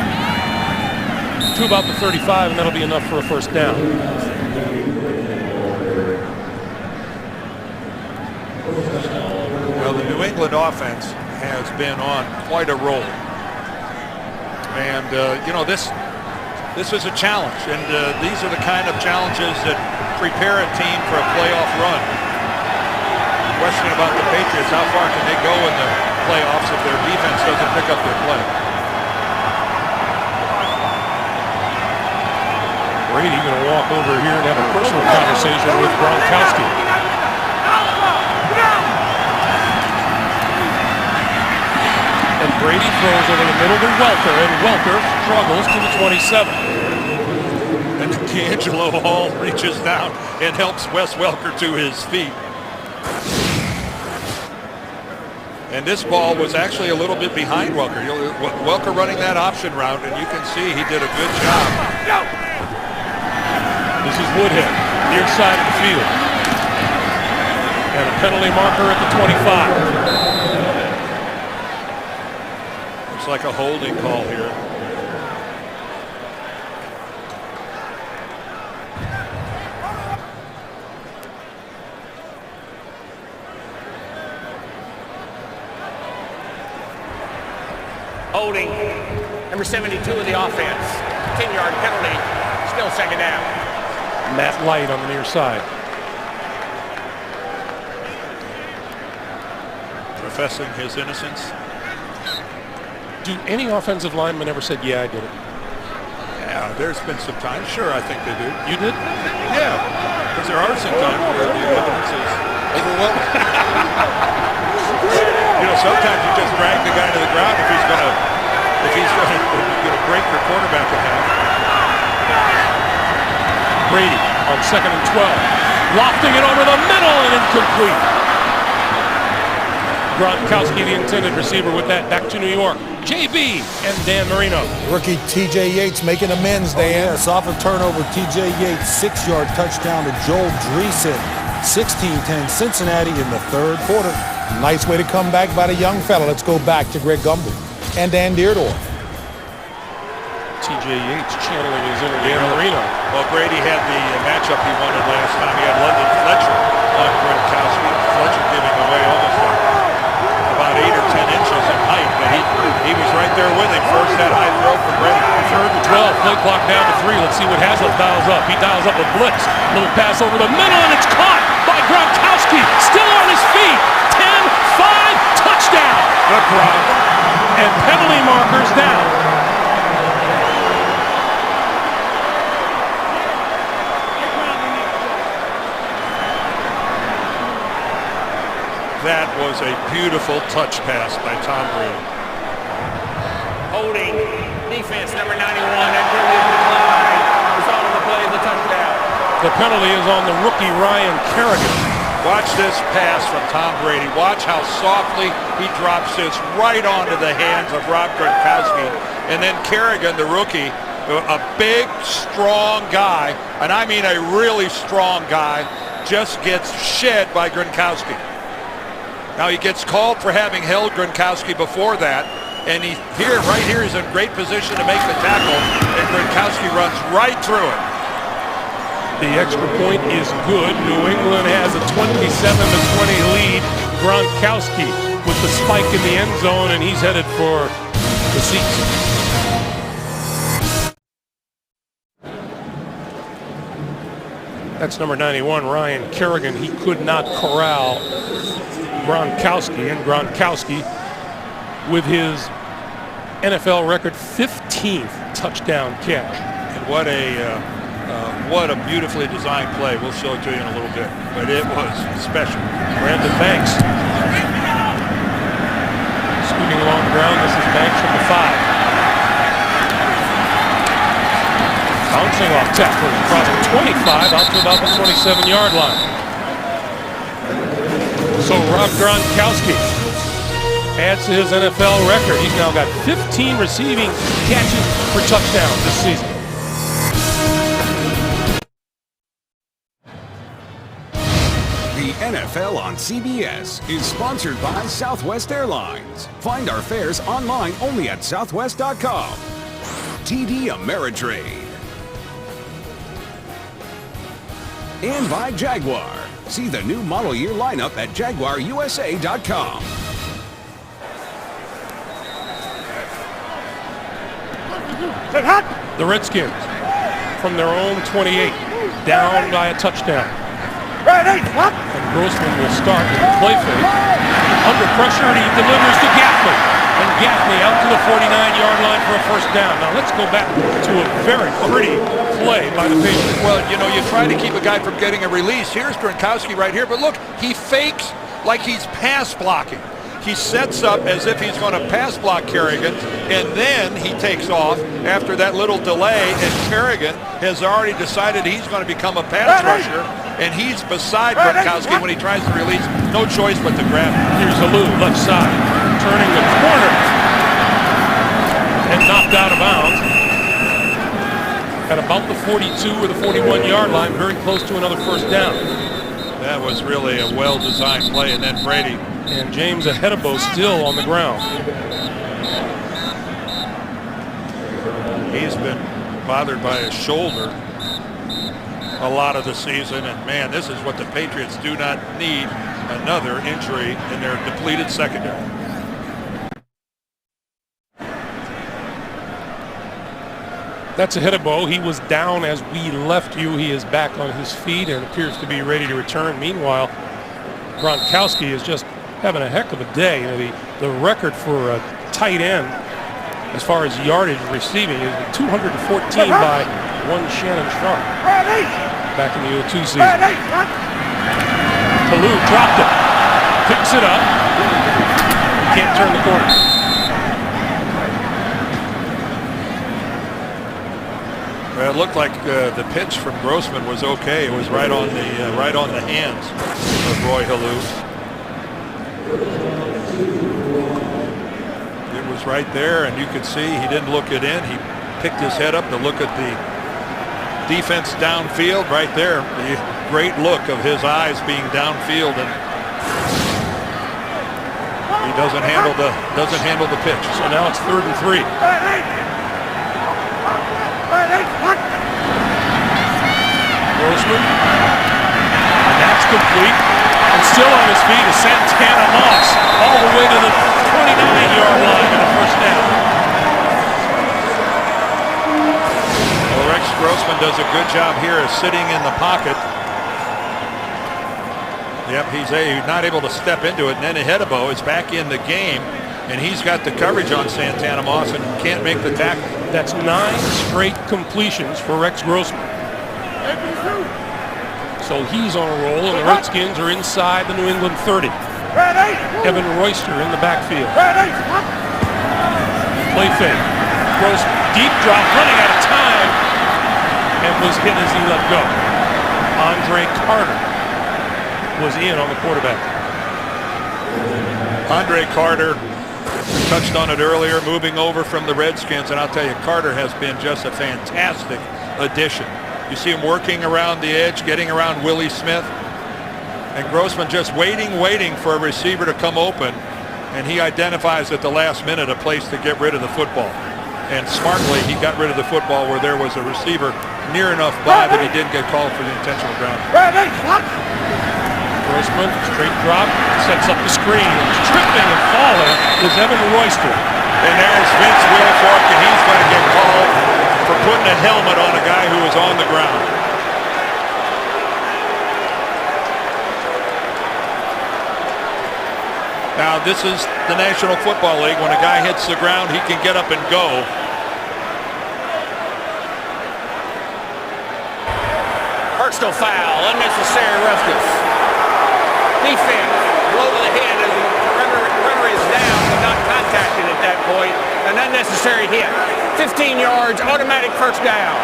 to about the 35, and that'll be enough for a first down. Well, the New England offense has been on quite a roll, and this is a challenge, and these are the kind of challenges that prepare a team for a playoff run. Question about the Patriots: how far can they go in the playoffs if their defense doesn't pick up their play? Brady going to walk over here and have a personal conversation with Gronkowski. And Brady throws over the middle to Welker, and Welker struggles to the 27. And D'Angelo Hall reaches down and helps Wes Welker to his feet. And this ball was actually a little bit behind Welker. Welker running that option route, and you can see he did a good job. This is Woodhead, near side of the field. And a penalty marker at the 25. Looks like a holding call here. Holding. Number 72 of the offense. 10-yard penalty. Still second down. Matt Light on the near side. Professing his innocence. Do any offensive linemen ever said, yeah, I did it? Yeah, there's been some times. Sure, I think they do. You did? Yeah, because there are some times where the evidence is overwhelming. Sometimes you just drag the guy to the ground if he's gonna break your quarterback in half. Brady on second and 12, lofting it over the middle and incomplete. Gronkowski, the intended receiver, with that back to New York. JB and Dan Marino. Rookie T.J. Yates making amends, Dan. Yes, off a turnover, T.J. Yates, 6-yard touchdown to Joel Dreesen. 16-10 Cincinnati in the third quarter. Nice way to come back by the young fella. Let's go back to Greg Gumbel and Dan Deardorff. T.J. Yates channeling his inner Dan Marino. Well, Brady had the matchup he wanted last time. He had London Fletcher on Gronkowski. Fletcher giving away almost about 8 or 10 inches in height, but he was right there with him. First that high throw for Brady. Third and 12, play clock down to 3. Let's see what Haslett dials up. He dials up a blitz. Little pass over the middle, and it's caught by Gronkowski. Still on his feet. 10-5, touchdown. Good Gronk. And penalty markers down. That was a beautiful touch pass by Tom Brady. Holding. Defense number 91. And Julian McCline is on the play of the touchdown. The penalty is on the rookie Ryan Kerrigan. Watch this pass from Tom Brady. Watch how softly he drops this right onto the hands of Rob Gronkowski. And then Kerrigan, the rookie, a big, strong guy, and I mean a really strong guy, just gets shed by Gronkowski. Now he gets called for having held Gronkowski before that, and right here he's in great position to make the tackle, and Gronkowski runs right through it. The extra point is good. New England has a 27-20 lead. Gronkowski with the spike in the end zone, and he's headed for the seats. That's number 91, Ryan Kerrigan. He could not corral Gronkowski, and Gronkowski with his NFL record 15th touchdown catch. And what a What a beautifully designed play. We'll show it to you in a little bit, but it was special. Brandon Banks. Scooting along the ground, this is Banks from the 5. Bouncing off tacklers across the 25 out to about the 27-yard line. So Rob Gronkowski adds to his NFL record. He's now got 15 receiving catches for touchdowns this season. The NFL on CBS is sponsored by Southwest Airlines. Find our fares online only at southwest.com. TD Ameritrade. And by Jaguar. See the new model year lineup at jaguarusa.com. The Redskins from their own 28, down by a touchdown. And Grossman will start with the play fake. Under pressure, and he delivers to Gaffney. And Gaffney out to the 49-yard line for a first down. Now let's go back to a very pretty play by the Patriots. Well, you know, you try to keep a guy from getting a release. Here's Gronkowski right here, but look, he fakes like he's pass blocking. He sets up as if he's going to pass block Kerrigan, and then he takes off after that little delay, and Kerrigan has already decided he's going to become a pass rusher, and he's beside Gronkowski when he tries to release. No choice but to grab him. Here's Alou, left side, turning the corner, and knocked out of bounds at about the 42 or the 41-yard line, very close to another first down. That was really a well-designed play, and then Brady. And James Ahedebo still on the ground. He's been bothered by his shoulder a lot of the season, and man, this is what the Patriots do not need, another injury in their depleted secondary. That's Ahedebo. He was down as we left you. He is back on his feet and appears to be ready to return. Meanwhile, Gronkowski is just having a heck of a day. You know, the record for a tight end as far as yardage receiving is 214 by one Shannon Sharp back in the 02 season. Alou dropped it, picks it up, can't turn the corner. Well, it looked like the pitch from Grossman was okay. It was right on the hands of Roy Halou. It was right there, and you could see he didn't look it in. He picked his head up to look at the defense downfield right there. The great look of his eyes being downfield, and he doesn't handle the pitch. So now it's 3rd and 3. Grossman, and that's complete. And still on his feet is Santana Moss, all the way to the 29-yard line and a first down. Well, Rex Grossman does a good job here of sitting in the pocket. Yep, he's not able to step into it, and then Ahedebo is back in the game, and he's got the coverage on Santana Moss and can't make the tackle. That's 9 straight completions for Rex Grossman. So he's on a roll, and the Redskins are inside the New England 30. Evan Royster in the backfield. Play fake. Grossman, deep drop, running out of time, and was hit as he let go. Andre Carter was in on the quarterback. Andre Carter touched on it earlier, moving over from the Redskins, and I'll tell you, Carter has been just a fantastic addition. You see him working around the edge, getting around Willie Smith, and Grossman just waiting for a receiver to come open, and he identifies at the last minute a place to get rid of the football. And smartly, he got rid of the football where there was a receiver near enough by that he didn't get called for the intentional grounding. Grossman, straight drop, sets up the screen. Tripping and falling is Evan Royster. And there's Vince Wilfork, and he's going to get called for putting a helmet on a guy who was on the ground. Now, this is the National Football League. When a guy hits the ground, he can get up and go. Personal foul, unnecessary roughness. Defense, blow to the head as the runner is down but not contacted at that point. An unnecessary hit. 15 yards, automatic first down.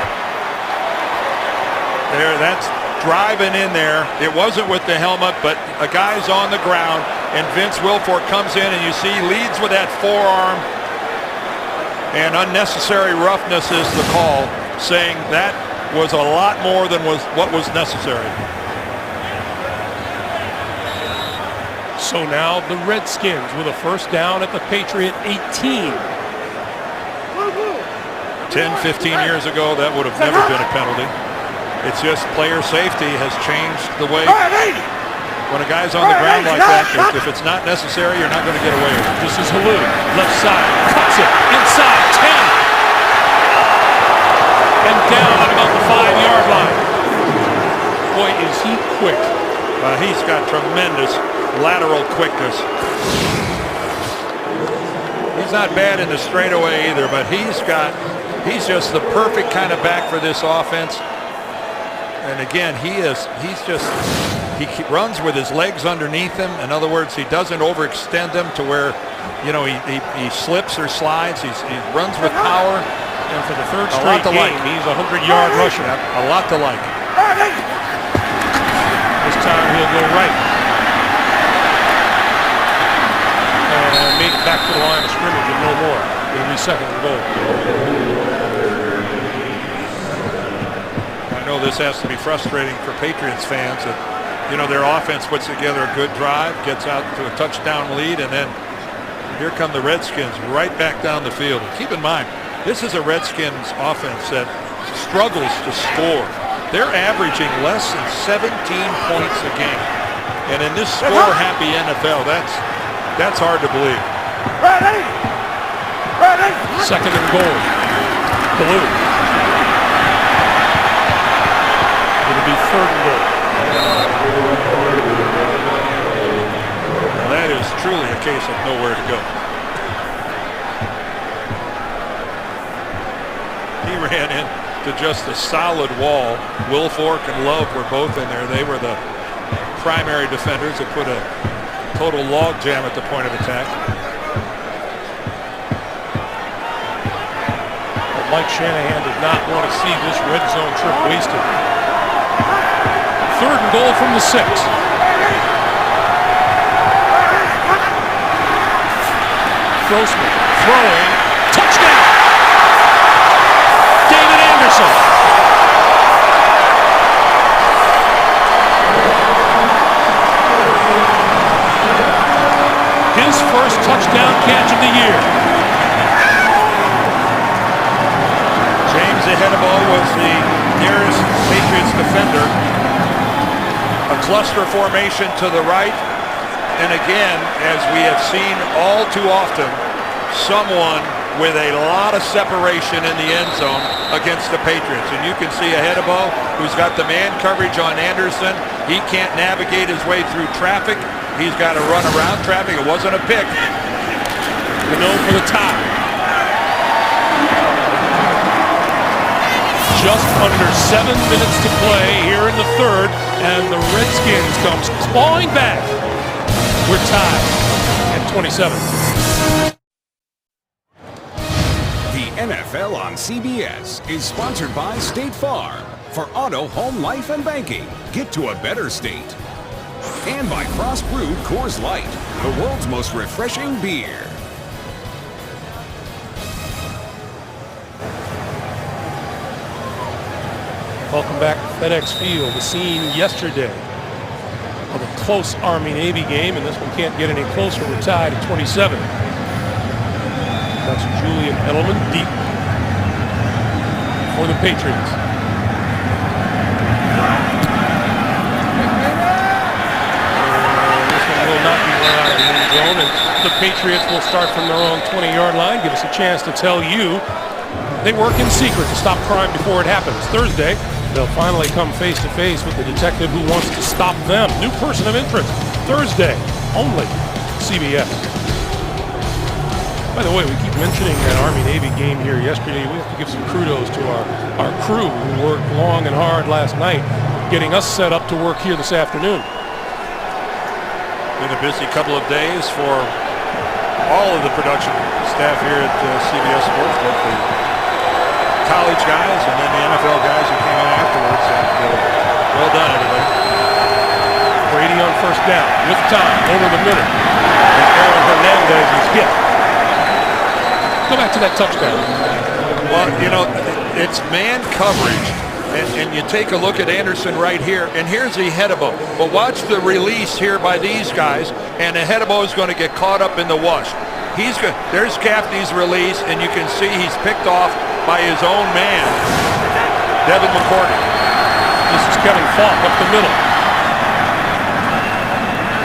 There, that's driving in there. It wasn't with the helmet, but a guy's on the ground, and Vince Wilfork comes in, and you see leads with that forearm, and unnecessary roughness is the call, saying that was a lot more than what was necessary. So now the Redskins with a first down at the Patriot 18. 10, 15 years ago, that would have never been a penalty. It's just player safety has changed the way. When a guy's on the ground like that, if it's not necessary, you're not going to get away with it. This is Halou, left side, cuts it, inside, 10. And down at about the 5-yard line. Boy, is he quick. He's got tremendous lateral quickness. He's not bad in the straightaway either, but he's just the perfect kind of back for this offense. And again, he runs with his legs underneath him. In other words, he doesn't overextend them to where, you know, he slips or slides. He runs with power. And for the third straight game, he's a 100-yard rusher. A lot to like. This time he'll go right. And made it back to the line of scrimmage and no more. It'll be second and goal. I know this has to be frustrating for Patriots fans that, you know, their offense puts together a good drive, gets out to a touchdown lead, and then here come the Redskins right back down the field. And keep in mind, this is a Redskins offense that struggles to score. They're averaging less than 17 points a game. And in this score-happy NFL, that's hard to believe. Second and goal. Blue. It'll be third and goal. Well, that is truly a case of nowhere to go. He ran into just a solid wall. Wilfork and Love were both in there. They were the primary defenders that put a total log jam at the point of attack. But Mike Shanahan did not want to see this red zone trip wasted. Third and goal from the 6. Grossman throwing, touchdown! David Anderson. His first touchdown catch of the year. James Ahedebo was the nearest Patriots defender. A cluster formation to the right. And again, as we have seen all too often, someone with a lot of separation in the end zone against the Patriots. And you can see Ahedebo, who's got the man coverage on Anderson. He can't navigate his way through traffic. He's got to run around traffic. It wasn't a pick. Gano for the tie. Just under 7 minutes to play here in the third, and the Redskins comes clawing back. We're tied at 27. The NFL on CBS is sponsored by State Farm. For auto, home, life, and banking, get to a better state. And by Cross Brewed Coors Light, the world's most refreshing beer. Welcome back to FedEx Field, the scene yesterday of a close Army-Navy game, and this one can't get any closer. We're tied at 27. That's Julian Edelman deep for the Patriots. This one will not be run out of the end zone, and the Patriots will start from their own 20-yard line. Give us a chance to tell you they work in secret to stop crime before it happens. Thursday, they'll finally come face-to-face with the detective who wants to stop them. New person of interest. Thursday, only CBS. By the way, we keep mentioning that Army-Navy game here yesterday. We have to give some kudos to our crew who worked long and hard last night. getting us set up to work here this afternoon. Been a busy couple of days for all of the production staff here at CBS Sports, both the college guys and then the NFL guys who came in afterwards. And, well done, everybody. Brady on first down with time over the middle. And Aaron Hernandez is hit. Go back to that touchdown. Well, you know, it's man coverage. And you take a look at Anderson right here, and here's Ehedebo. But watch the release here by these guys, and Ehedebo is going to get caught up in the wash. There's Gaffney's release, and you can see he's picked off by his own man, Devin McCourty. This is Kevin Falk up the middle.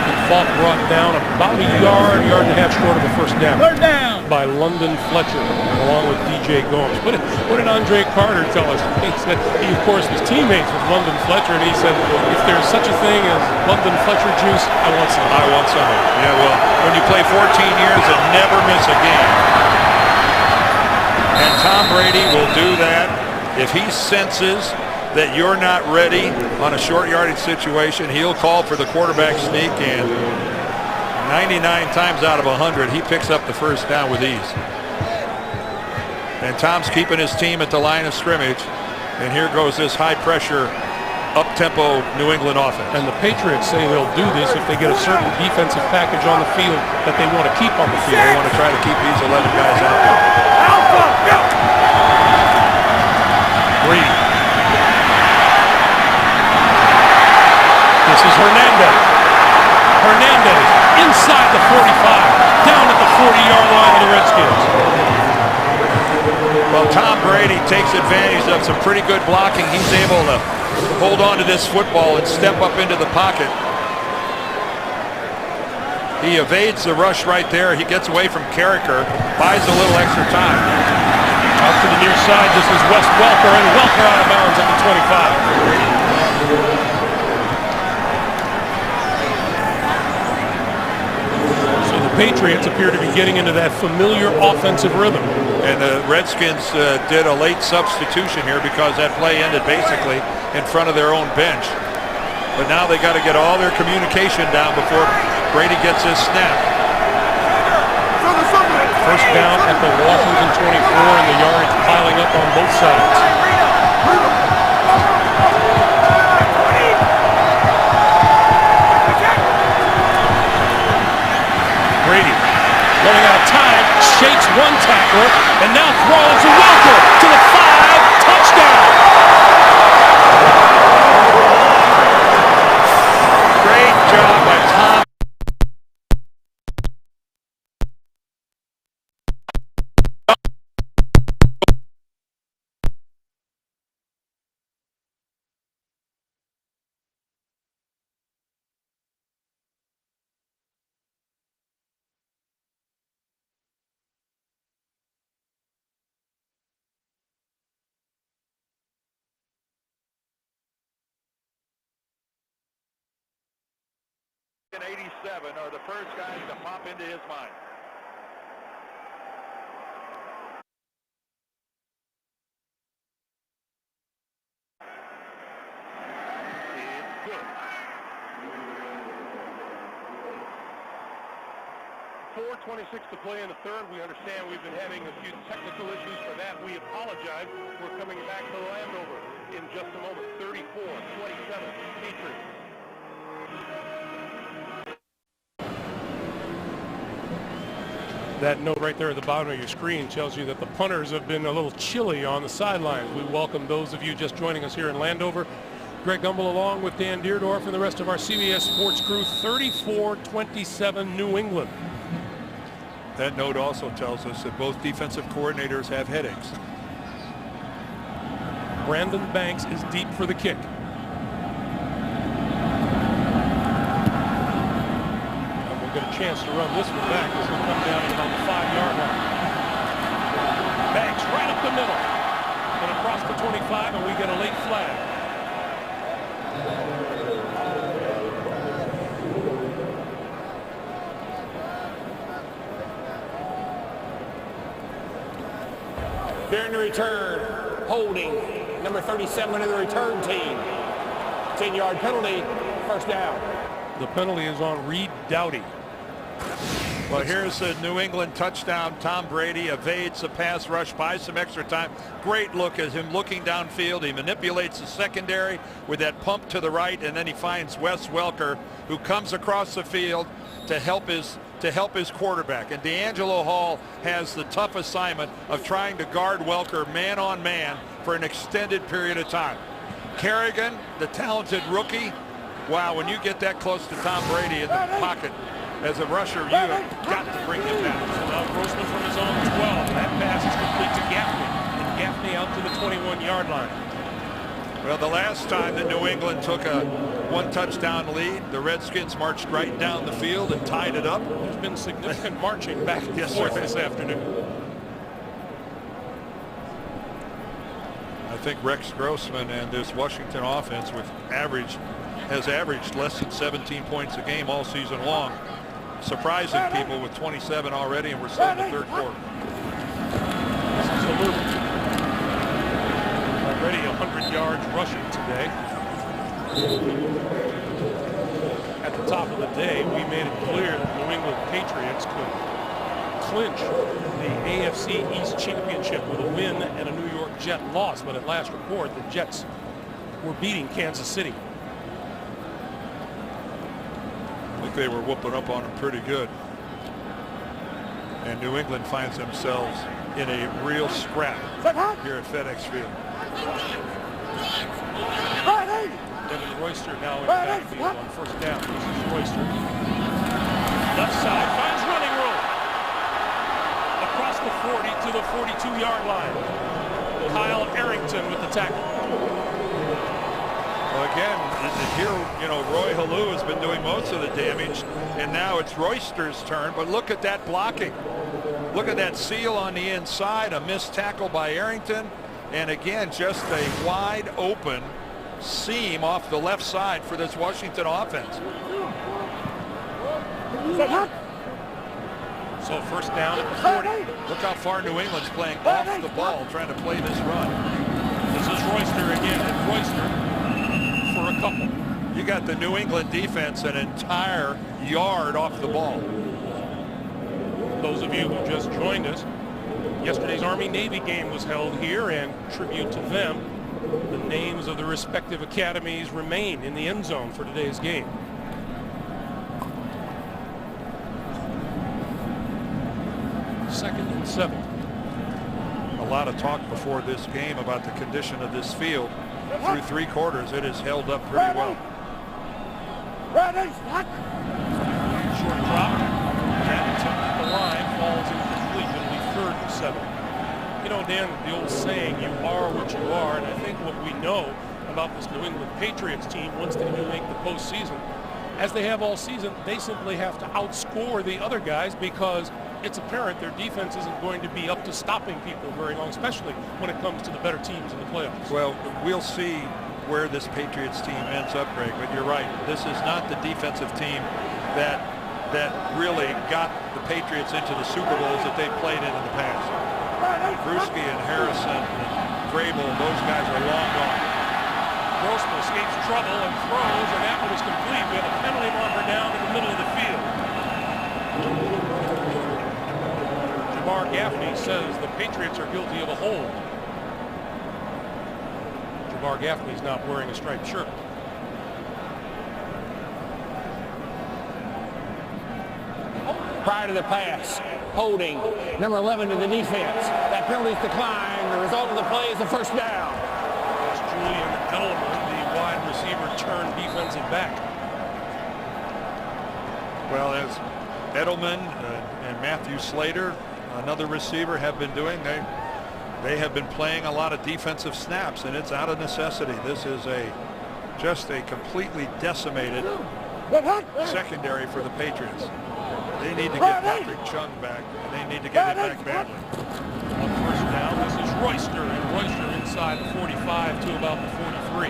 And Falk brought down about a yard and a half short of a first down. Third down. By London Fletcher, along with DJ Gomes. What did Andre Carter tell us? He said he, of course, was teammates with London Fletcher, and he said, if there's such a thing as London Fletcher juice, I want some. I want some. Yeah, well, when you play 14 years and never miss a game, and Tom Brady will do that if he senses that you're not ready on a short yardage situation, he'll call for the quarterback sneak, and 99 times out of 100, he picks up the first down with ease. And Tom's keeping his team at the line of scrimmage. And here goes this high-pressure, up-tempo New England offense. And the Patriots say they'll do this if they get a certain defensive package on the field that they want to keep on the field. They want to try to keep these 11 guys out there. Alpha, go! Brady. This is Hernandez. Hernandez inside the 45, down at the 40-yard line of the Redskins. Well, Tom Brady takes advantage of some pretty good blocking. He's able to hold on to this football and step up into the pocket. He evades the rush right there. He gets away from Carricker, buys a little extra time. Out to the near side, this is Wes Welker, and Welker out of bounds at the 25. Patriots appear to be getting into that familiar offensive rhythm. And the Redskins did a late substitution here because that play ended basically in front of their own bench. But now they got to get all their communication down before Brady gets his snap. First down at the Washington 24, and the yards piling up on both sides. Brady running out of time, shakes one tackler, and now throws to Welker to the 5, touchdown! Great job by Tom. In 87 are the first guys to pop into his mind. It's good. 4:26 to play in the third. We understand we've been having a few technical issues. For that, we apologize. We're coming back to Landover in just a moment. 34-27 Patriots. That note right there at the bottom of your screen tells you that the punters have been a little chilly on the sidelines. We welcome those of you just joining us here in Landover. Greg Gumbel along with Dan Deerdorf and the rest of our CBS Sports crew. 34-27 New England. That note also tells us that both defensive coordinators have headaches. Brandon Banks is deep for the kick. Get a chance to run this one back. This will come down at about the 5-yard line. Banks right up the middle and across the 25, and we get a late flag. During the return, holding number 37 of the return team. 10-yard penalty, first down. The penalty is on Reed Doughty. Well, here's a New England touchdown. Tom Brady evades the pass rush, buys some extra time. Great look at him looking downfield. He manipulates the secondary with that pump to the right, and then he finds Wes Welker, who comes across the field to help his quarterback. And D'Angelo Hall has the tough assignment of trying to guard Welker man on man for an extended period of time. Kerrigan, the talented rookie. Wow, when you get that close to Tom Brady in the pocket as a rusher, you have got to bring him down. So now Grossman from his own 12. That pass is complete to Gaffney. And Gaffney out to the 21-yard line. Well, the last time that New England took a one-touchdown lead, the Redskins marched right down the field and tied it up. There's been significant marching back and Yes, forth sir. this afternoon. I think Rex Grossman and this Washington offense has averaged less than 17 points a game all season long, surprising people with 27 already, and we're still in the third quarter. This is a loop. Already 100 yards rushing today. At the top of the day, we made it clear that New England Patriots could clinch the AFC East Championship with a win and a New York Jet loss, but at last report, the Jets were beating Kansas City. I think they were whooping up on them pretty good. And New England finds themselves in a real scrap here at FedEx Field. Devin Royster now in the backfield on first down. This is Royster. Left side finds running room. Across the 40 to the 42-yard line. Kyle Arrington with the tackle. Well, again, here, Roy Halou has been doing most of the damage, and now it's Royster's turn, but look at that blocking. Look at that seal on the inside, a missed tackle by Arrington, and again, just a wide open seam off the left side for this Washington offense. So first down at the 40. Look how far New England's playing off the ball, trying to play this run. This is Royster again, and Royster for a couple. You got the New England defense an entire yard off the ball. Those of you who just joined us, yesterday's Army-Navy game was held here, and tribute to them, the names of the respective academies remain in the end zone for today's game. Second and 7. A lot of talk before this game about the condition of this field. Through three quarters, it has held up pretty well. Short drop. Hamilton at the line falls incomplete. It'll be 3rd and 7. You know, Dan, the old saying, you are what you are, and I think what we know about this New England Patriots team, once they do make the postseason, as they have all season, they simply have to outscore the other guys because it's apparent their defense isn't going to be up to stopping people very long, especially when it comes to the better teams in the playoffs. Well, we'll see where this Patriots team ends up, Greg, but you're right. This is not the defensive team that really got the Patriots into the Super Bowls that they've played in the past. Bruschi and Harrison and Grable, those guys are long gone. Grossman escapes trouble and throws, and that one is complete. We have a penalty marker down in the middle of the field. Jabbar Gaffney says the Patriots are guilty of a hold. Jabbar Gaffney's not wearing a striped shirt. Prior to the pass, holding number 11 to the defense. That penalty's declined. The result of the play is a first down. It's Julian Edelman, the wide receiver turned defensive back. Well, as Edelman and Matthew Slater, another receiver, have been doing, they have been playing a lot of defensive snaps, and it's out of necessity. This is just a completely decimated secondary for the Patriots. They need to get Patrick Chung back, and they need to get it back badly. On first down, this is Royster, and Royster inside the 45 to about the 43.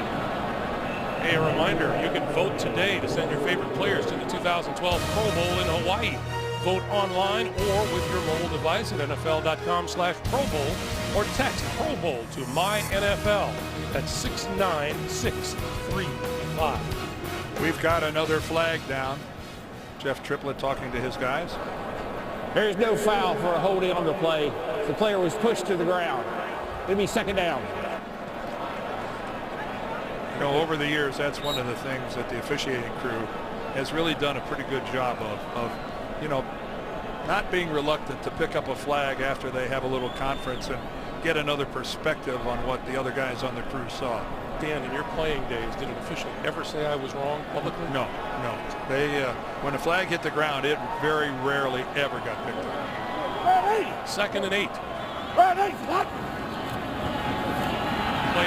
Hey, a reminder, you can vote today to send your favorite players to the 2012 Pro Bowl in Hawaii. Vote online or with your mobile device at NFL.com/Pro Bowl or text Pro Bowl to MyNFL. That's 69635. We've got another flag down. Jeff Triplett talking to his guys. There is no foul for a holding on the play. The player was pushed to the ground. It'll be second down. You know, over the years, that's one of the things that the officiating crew has really done a pretty good job of you know, not being reluctant to pick up a flag after they have a little conference and get another perspective on what the other guys on the crew saw. Dan, in your playing days, did an official ever say I was wrong publicly? No. They, when the flag hit the ground, it very rarely ever got picked up. Second and 8. Play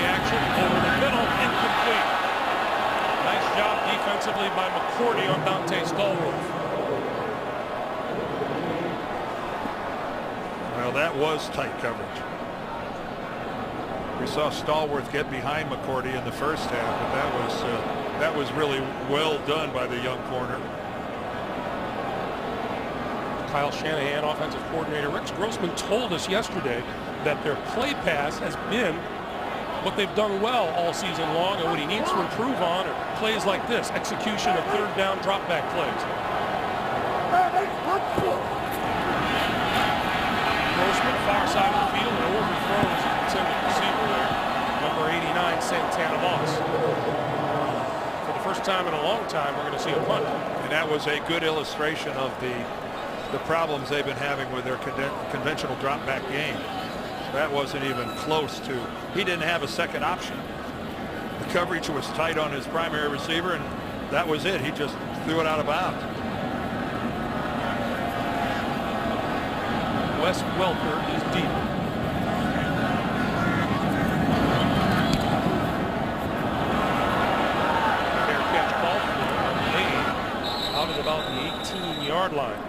action over the middle, incomplete. Nice job defensively by McCourty on Dante Stallworth. Well, that was tight coverage. We saw Stallworth get behind McCourty in the first half, but that was really well done by the young corner. Kyle Shanahan, offensive coordinator. Rex Grossman told us yesterday that their play pass has been what they've done well all season long, and what he needs to improve on are plays like this, execution of third down drop back plays. Grossman, far side of the field, and overthrows his intended receiver there, number 89, Santana Moss. For the first time in a long time, we're going to see a punt. And that was a good illustration of the problems they've been having with their conventional drop back game. That wasn't even close to. He didn't have a second option. The coverage was tight on his primary receiver, and that was it. He just threw it out of bounds. Wes Welker is deep. Fair catch ball made out at about the 18-yard line.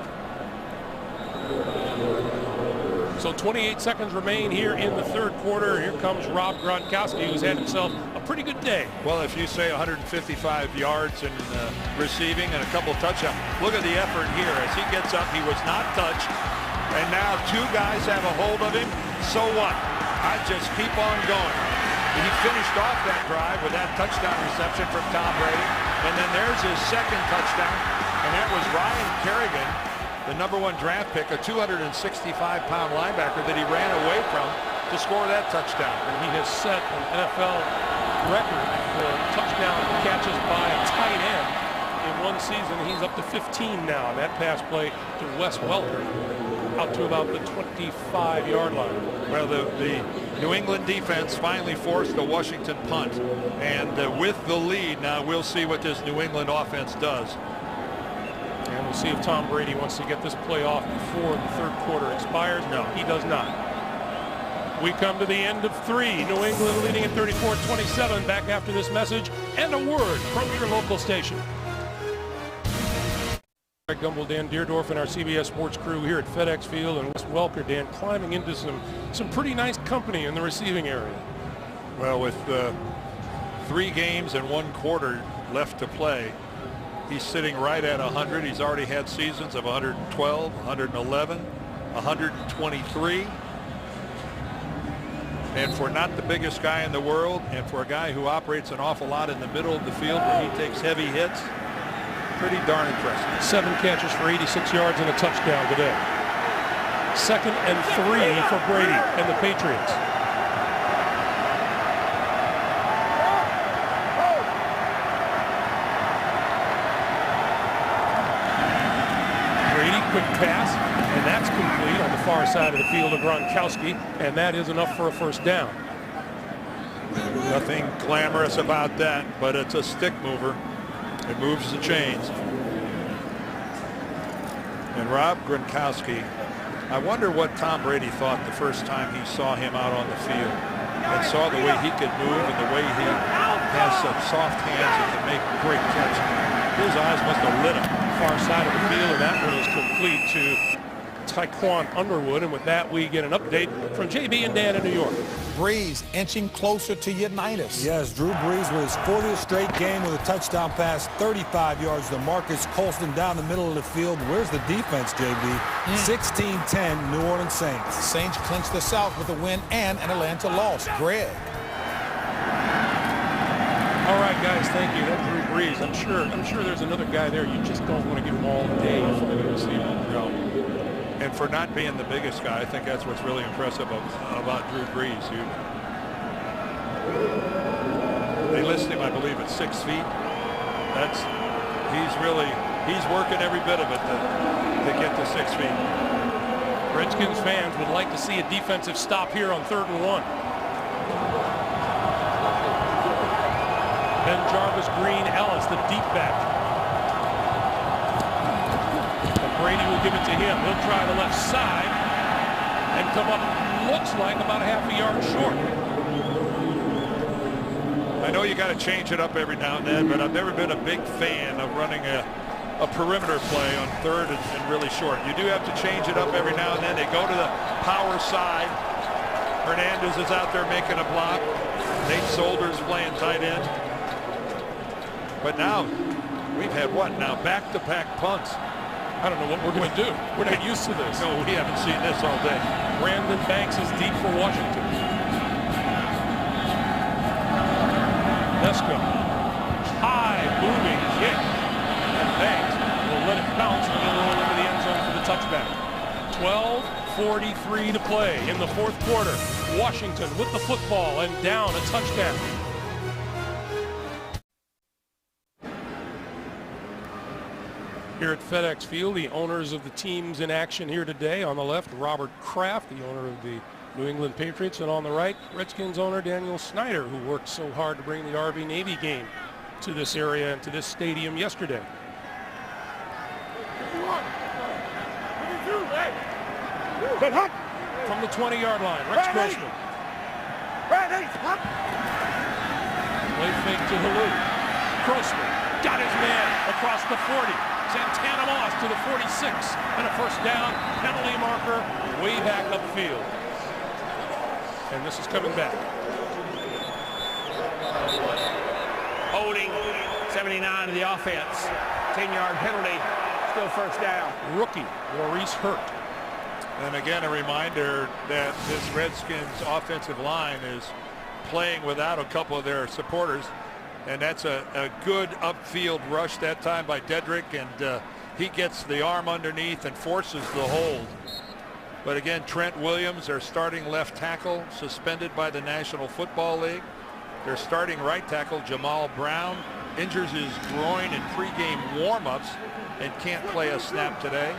So 28 seconds remain here in the third quarter. Here comes Rob Gronkowski, who's had himself a pretty good day. Well, if you say 155 yards in receiving and a couple touchdowns, look at the effort here. As he gets up, he was not touched. And now two guys have a hold of him. So what? I just keep on going. He finished off that drive with that touchdown reception from Tom Brady. And then there's his second touchdown. And that was Ryan Kerrigan, the #1 draft pick, a 265-pound linebacker that he ran away from to score that touchdown. And he has set an NFL record for touchdown catches by a tight end in one season. He's up to 15 now. That pass play to Wes Welker out to about the 25-yard line. Well, the New England defense finally forced the Washington punt. And with the lead, now we'll see what this New England offense does. And we'll see if Tom Brady wants to get this play off before the third quarter expires. No, he does not. We come to the end of 3. New England leading at 34-27. Back after this message and a word from your local station. Greg Gumbel, Dan Deerdorf, and our CBS Sports crew here at FedEx Field, and Wes Welker, Dan, climbing into some pretty nice company in the receiving area. Well, with 3 games and 1 quarter left to play, he's sitting right at 100. He's already had seasons of 112, 111, 123. And for not the biggest guy in the world, and for a guy who operates an awful lot in the middle of the field where he takes heavy hits, pretty darn impressive. 7 catches for 86 yards and a touchdown today. 2nd and 3 for Brady and the Patriots. Quick pass, and that's complete on the far side of the field of Gronkowski, and that is enough for a first down. Nothing glamorous about that, but it's a stick mover. It moves the chains. And Rob Gronkowski, I wonder what Tom Brady thought the first time he saw him out on the field and saw the way he could move and the way he has such soft hands and can make great catches. His eyes must have lit up. Far side of the field, and that one is complete to Tyquan Underwood. And with that, we get an update from JB and Dan in New York. Breeze inching closer to Unitas. Yes, Drew Brees with his 40th straight game with a touchdown pass, 35 yards to Marcus Colston down the middle of the field. Where's the defense, JB? 16-10, New Orleans Saints. Saints clinched the South with a win and an Atlanta loss. Greg. All right, guys, thank you. That's Drew Brees. I'm sure there's another guy there. You just don't want to give him all day for the receiver. No. And for not being the biggest guy, I think that's what's really impressive about Drew Brees. They list him, I believe, at 6 feet. He's working every bit of it to get to 6 feet. Redskins fans would like to see a defensive stop here on 3rd and 1. Then Jarvis Green Ellis, the deep back. And Brady will give it to him. He'll try the left side and come up, looks like about a half a yard short. I know you got to change it up every now and then, but I've never been a big fan of running a perimeter play on 3rd and really short. You do have to change it up every now and then. They go to the power side. Hernandez is out there making a block. Nate Solder's playing tight end. But now, we've had what now? Back-to-back punts. I don't know what we're going to do. We're not used to this. No, we haven't seen this all day. Brandon Banks is deep for Washington. Nesco. High, booming kick. And Banks will let it bounce and it'll roll into the end zone for the touchback. 12:43 to play in the 4th quarter. Washington with the football and down a touchdown. Here at FedEx Field, the owners of the teams in action here today. On the left, Robert Kraft, the owner of the New England Patriots, and on the right, Redskins owner Daniel Snyder, who worked so hard to bring the Army Navy game to this area and to this stadium yesterday. From the 20-yard line, Rex Grossman. Play fake to Halou. Grossman got his man across the 40. Santana Moss to the 46, and a first down, penalty marker way back upfield. And this is coming back. Holding 79 to the offense. 10-yard penalty, still first down. Rookie Maurice Hurt. And again, a reminder that this Redskins offensive line is playing without a couple of their supporters. And that's a good upfield rush that time by Dedrick, and he gets the arm underneath and forces the hold. But again, Trent Williams, their starting left tackle, suspended by the National Football League. Their starting right tackle, Jamal Brown, injures his groin in pregame warm-ups and can't play a snap today.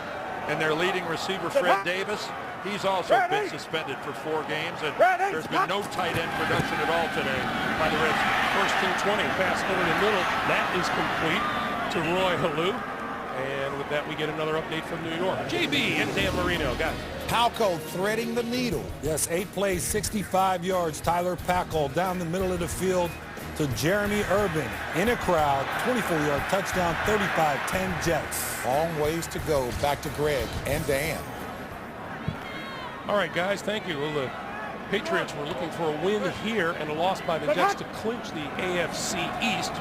And their leading receiver, Fred Davis, he's also been suspended for 4 games, and there's been no tight end production at all today by the Redskins. 1st and 20, pass over the middle. That is complete to Roy Halou. And with that, we get another update from New York. JB and Dan Marino, guys. Palco threading the needle. Yes, 8 plays, 65 yards. Tyler Packle down the middle of the field to Jeremy Urban in a crowd. 24-yard touchdown, 35-10 Jets. Long ways to go. Back to Greg and Dan. All right, guys, thank you. Well, the Patriots were looking for a win here and a loss by the Jets to clinch the AFC East.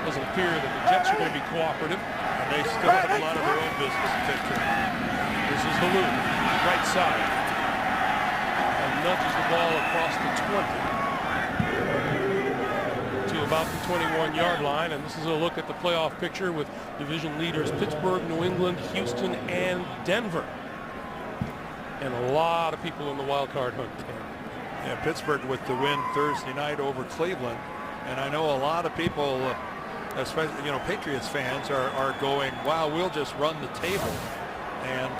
Doesn't appear that the Jets are going to be cooperative. And they still have a lot of their own business to take care of. This is Halou, right side. And nudges the ball across the 20 to about the 21-yard line. And this is a look at the playoff picture with division leaders Pittsburgh, New England, Houston, and Denver. And a lot of people in the wild card hunt. Yeah, Pittsburgh with the win Thursday night over Cleveland. And I know a lot of people, especially, Patriots fans are going, wow, we'll just run the table. And,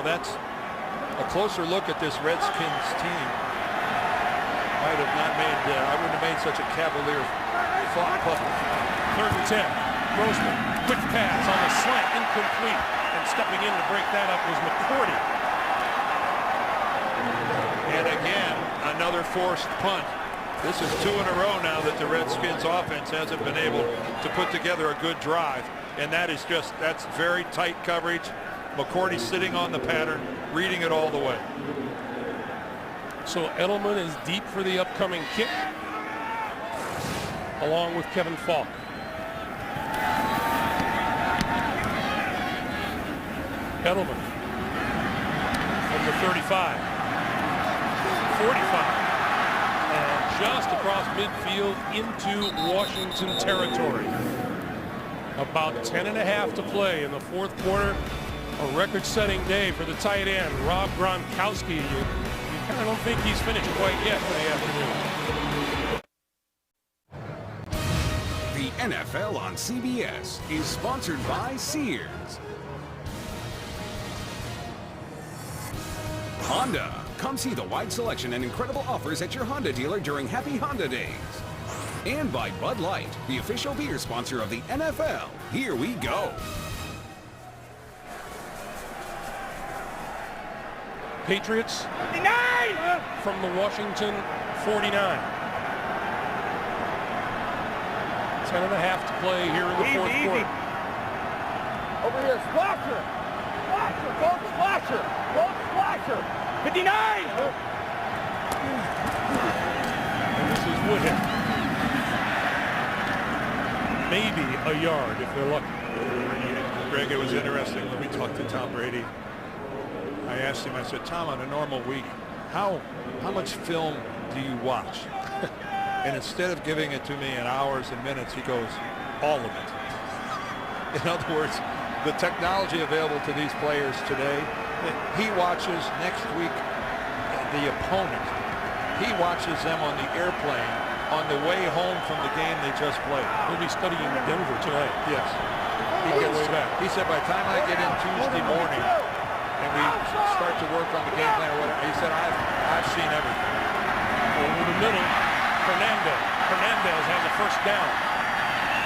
that's a closer look at this Redskins team. Might have not made, I wouldn't have made such a cavalier flop putt. 3rd and 10. Grossman, quick pass on the slant, incomplete. And stepping in to break that up was McCourty. And again, another forced punt. This is 2 in a row now that the Redskins offense hasn't been able to put together a good drive. And that's very tight coverage. McCourty sitting on the pattern, reading it all the way. So Edelman is deep for the upcoming kick, along with Kevin Falk. Edelman from the 35, 45, and just across midfield into Washington territory. About 10.5 to play in the fourth quarter. A record-setting day for the tight end, Rob Gronkowski. You kind of don't think he's finished quite yet for the afternoon. The NFL on CBS is sponsored by Sears. Honda. Come see the wide selection and incredible offers at your Honda dealer during Happy Honda Days. And by Bud Light, the official beer sponsor of the NFL. Here we go. Patriots from the Washington 49. 10.5 to play here in the fourth quarter. Over here, Splasher! Splasher, Coach Splasher! Coach Splasher! 59! And this is Woodhead. Maybe a yard if they're lucky. Greg, it was interesting when we talked to Tom Brady. I asked him, I said, Tom, on a normal week, how much film do you watch? And instead of giving it to me in hours and minutes, he goes, all of it. In other words, the technology available to these players today, he watches next week the opponent. He watches them on the airplane on the way home from the game they just played. He'll be studying Denver tonight. Yes. He said, by the time I get in Tuesday morning and we start to work on the game plan or whatever, he said, I've seen everything. Over the middle, Hernandez. Hernandez has the first down.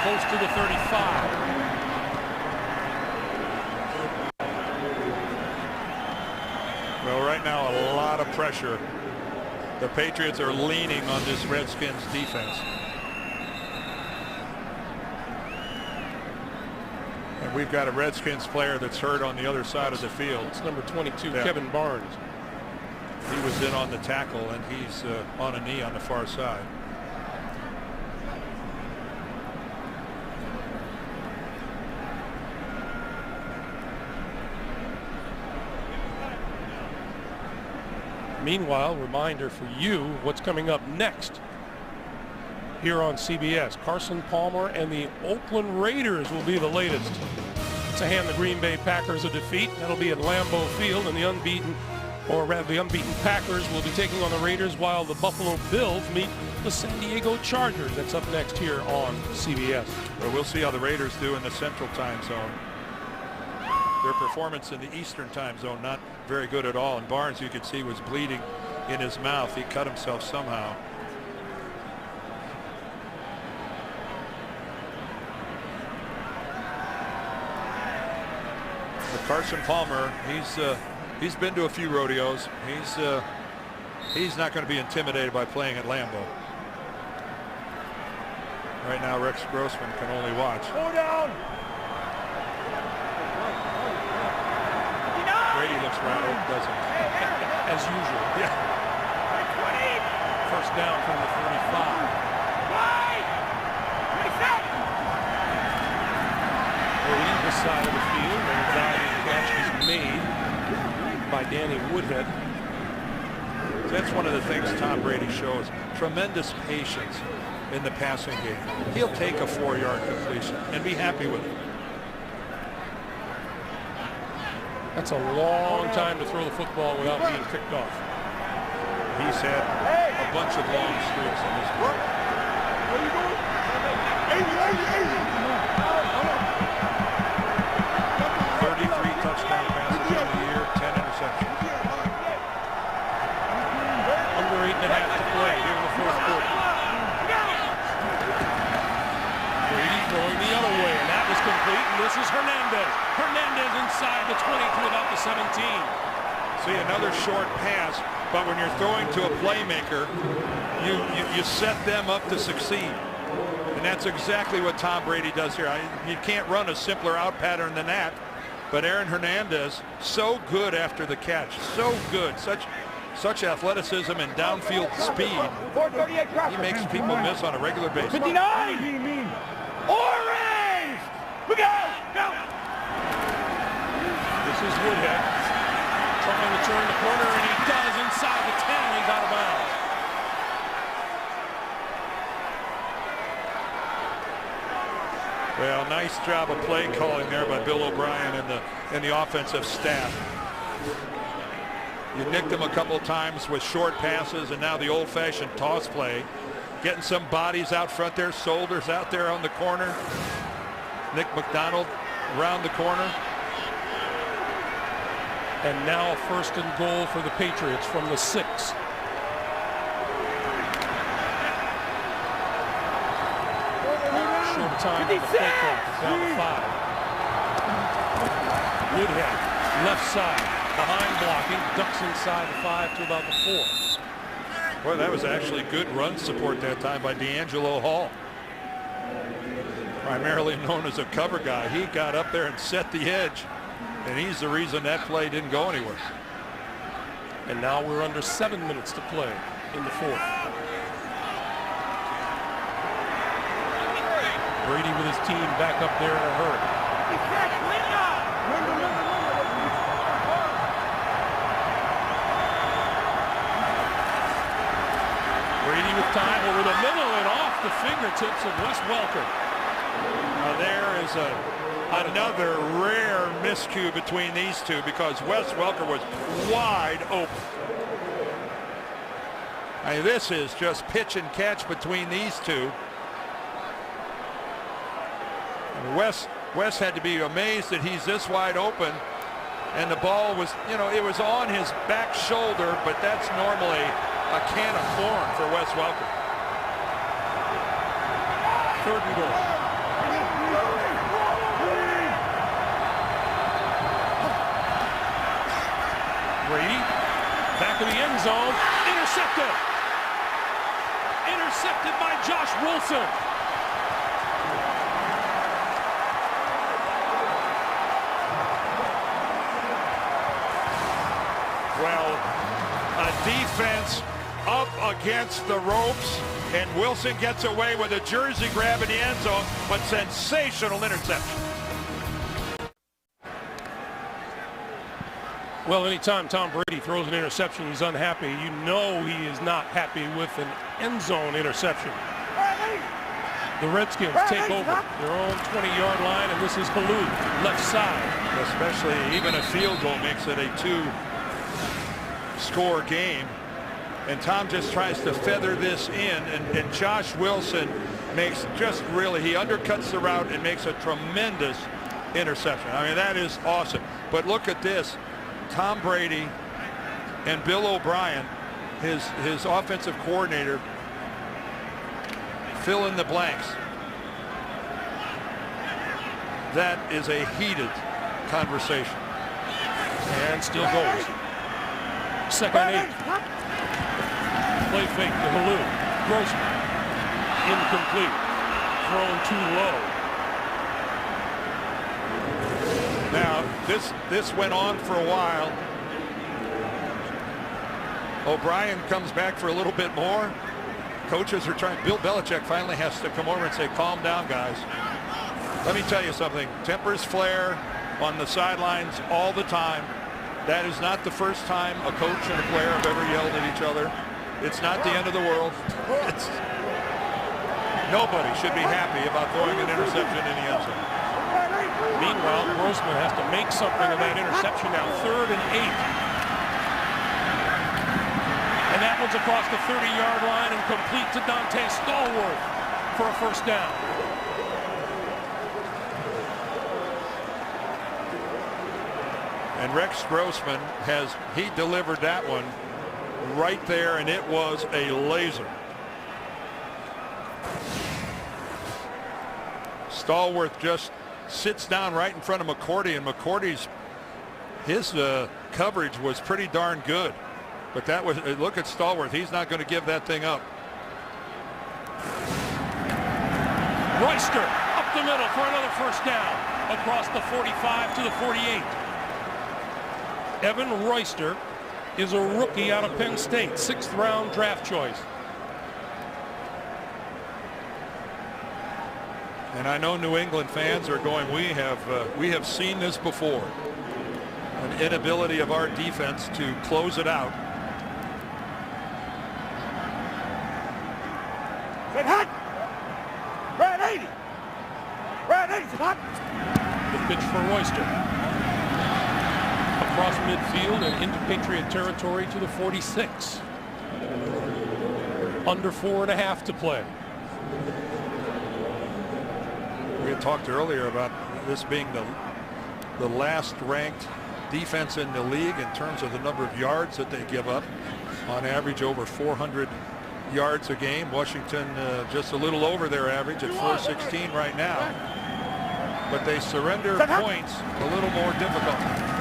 Close to the 35. Well, right now, a lot of pressure. The Patriots are leaning on this Redskins defense. And we've got a Redskins player that's hurt on the other side of the field. It's number 22, Yeah. Kevin Barnes. He was in on the tackle, and he's on a knee on the far side. Meanwhile, reminder for you what's coming up next here on CBS. Carson Palmer and the Oakland Raiders will be the latest to hand the Green Bay Packers a defeat. That'll be at Lambeau Field, and the unbeaten Packers will be taking on the Raiders, while the Buffalo Bills meet the San Diego Chargers. That's up next here on CBS. Well, we'll see how the Raiders do in the Central Time Zone. Their performance in the Eastern Time Zone not very good at all. And Barnes, you could see, was bleeding in his mouth. He cut himself somehow. But Carson Palmer, he's been to a few rodeos. He's not going to be intimidated by playing at Lambeau. Right now, Rex Grossman can only watch. Go down! Brady looks rattled, doesn't he? As usual. Yeah. First down from the 45. Leave the side of the field, and a diving catch is made by Danny Woodhead. That's one of the things Tom Brady shows. Tremendous patience in the passing game. He'll take a 4-yard completion and be happy with it. That's a long time to throw the football without being picked off. He's had a bunch of long streaks in his career. 33 touchdown passes in the year, 10 interceptions. Under 8.5 to play here in the fourth quarter. Brady throwing the other way, and that was complete, and this is Hernandez. Hernandez inside the 20 to about the 17. See, another short pass, but when you're throwing to a playmaker, you set them up to succeed. And that's exactly what Tom Brady does here. You can't run a simpler out pattern than that. But Aaron Hernandez, so good after the catch, so good, such athleticism and downfield speed. 438 crosser. He makes people miss on a regular basis. 59. Orange. Look out. Go. This is Woodhead trying to turn the corner, and he does inside the 10. He's out of bounds. Well, nice job of play calling there by Bill O'Brien and the offensive staff. You nicked him a couple times with short passes, and now the old-fashioned toss play. Getting some bodies out front there, Soldiers out there on the corner. Nick McDonald around the corner. And now a 1st and goal for the Patriots from the 6. Short time on the play clock, down to 5. Woodhead, left side, behind blocking, ducks inside the 5 to about the 4. Boy, that was actually good run support that time by D'Angelo Hall. Primarily known as a cover guy. He got up there and set the edge, and he's the reason that play didn't go anywhere. And now we're under 7 minutes to play in the 4th. Brady with his team back up there in a hurry. Brady with time over the middle and off the fingertips of Wes Welker. Now there is another rare miscue between these two, because Wes Welker was wide open. I mean, this is just pitch and catch between these two. And Wes had to be amazed that he's this wide open, and the ball was, it was on his back shoulder, but that's normally a can of corn for Wes Welker. 3rd and goal. Brady, back of the end zone, intercepted. Intercepted by Josh Wilson. Well, a defense up against the ropes, and Wilson gets away with a jersey grab in the end zone, but sensational interception. Well, anytime Tom Brady throws an interception, he's unhappy. You know he is not happy with an end zone interception. The Redskins take over their own 20-yard line, and this is Halou, left side. Especially even a field goal makes it a 2-score game. And Tom just tries to feather this in, and Josh Wilson makes he undercuts the route and makes a tremendous interception. I mean, that is awesome. But look at this. Tom Brady and Bill O'Brien, his offensive coordinator, fill in the blanks. That is a heated conversation. And still goes. 2nd and 8. Play fake to Halou. Grossman. Incomplete. Thrown too low. Now, this went on for a while. O'Brien comes back for a little bit more. Coaches are trying. Bill Belichick finally has to come over and say, calm down, guys. Let me tell you something. Tempers flare on the sidelines all the time. That is not the first time a coach and a player have ever yelled at each other. It's not the end of the world. Nobody should be happy about throwing an interception in the end zone. Meanwhile, Grossman has to make something of that interception now. 3rd and 8. And that one's across the 30-yard line and complete to Dante Stallworth for a 1st down. And Rex Grossman he delivered that one right there, and it was a laser. Stallworth just sits down right in front of McCourty, and McCourty's coverage was pretty darn good. But that was, look at Stallworth. He's not going to give that thing up. Royster up the middle for another 1st down. across the 45 to the 48. Evan Royster is a rookie out of Penn State, 6th round draft choice. And I know New England fans are going, we have seen this before. An inability of our defense to close it out. Get hot! Red 80! Red 80's hot! The pitch for Royster. Across midfield and into Patriot territory to the 46. Under 4.5 to play. We had talked earlier about this being the last ranked defense in the league in terms of the number of yards that they give up. On average over 400 yards a game. Washington just a little over their average at 416 right now. But they surrender points a little more difficult.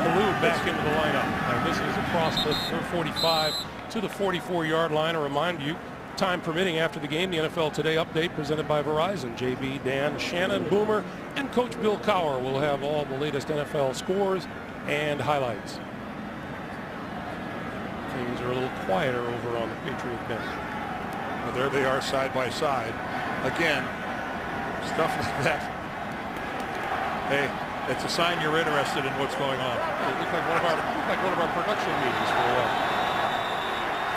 Helu back into the lineup. And this is across the 45 to the 44-yard line. I remind you, time permitting after the game, the NFL Today update presented by Verizon. JB, Dan, Shannon, Boomer, and Coach Bill Cowher will have all the latest NFL scores and highlights. Things are a little quieter over on the Patriot bench. Well, there they are side by side. Again, stuff like that. Hey, it's a sign you're interested in what's going on. It looked like one of our production meetings for a while.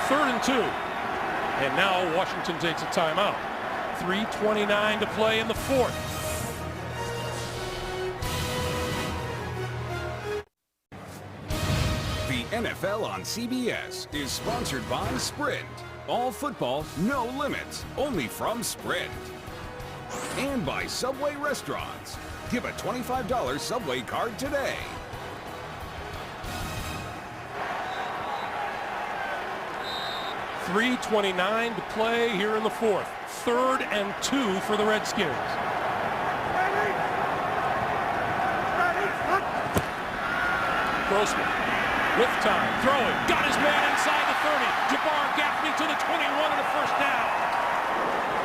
3rd and 2. And now Washington takes a timeout. 3:29 to play in the 4th. The NFL on CBS is sponsored by Sprint. All football, no limits, only from Sprint. And by Subway Restaurants. Give a $25 Subway card today. $3:29 to play here in the 4th. 3rd and 2 for the Redskins. Grossman with time, throwing, got his man inside the 30. Jabbar Gaffney to the 21 and a first down.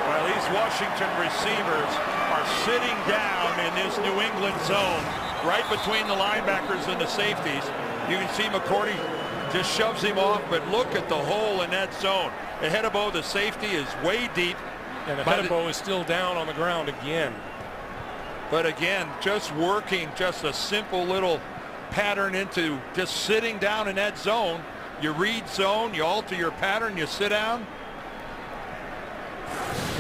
Well, these Washington receivers are sitting down in this New England zone, right between the linebackers and the safeties. You can see McCourty just shoves him off, but look at the hole in that zone. Ehedebo, the safety, is way deep. And Ehedebo is still down on the ground again. But again, just working just a simple little pattern into just sitting down in that zone. You read zone, you alter your pattern, you sit down.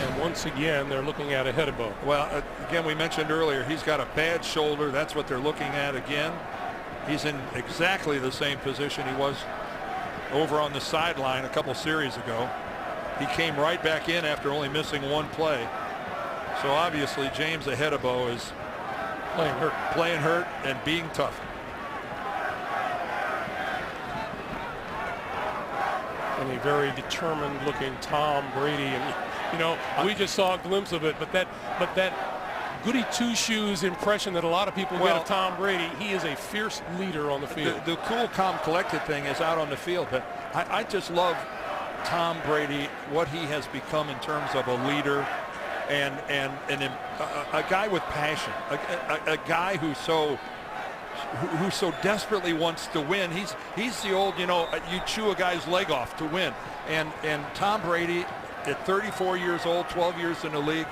And once again, they're looking at Ehedebo. Well, again, we mentioned earlier, he's got a bad shoulder. That's what they're looking at again. He's in exactly the same position he was over on the sideline a couple series ago. He came right back in after only missing one play. So obviously James Ehedebo is playing hurt and being tough. And a very determined looking Tom Brady. And you know, we just saw a glimpse of it, but that goody two-shoes impression that a lot of people get of Tom Brady, he is a fierce leader on the field. The cool, calm, collected thing is out on the field, but I just love Tom Brady, what he has become in terms of a leader and a guy with passion, a guy who so desperately wants to win. He's the old, you know, you chew a guy's leg off to win. And Tom Brady at 34 years old, 12 years in the league,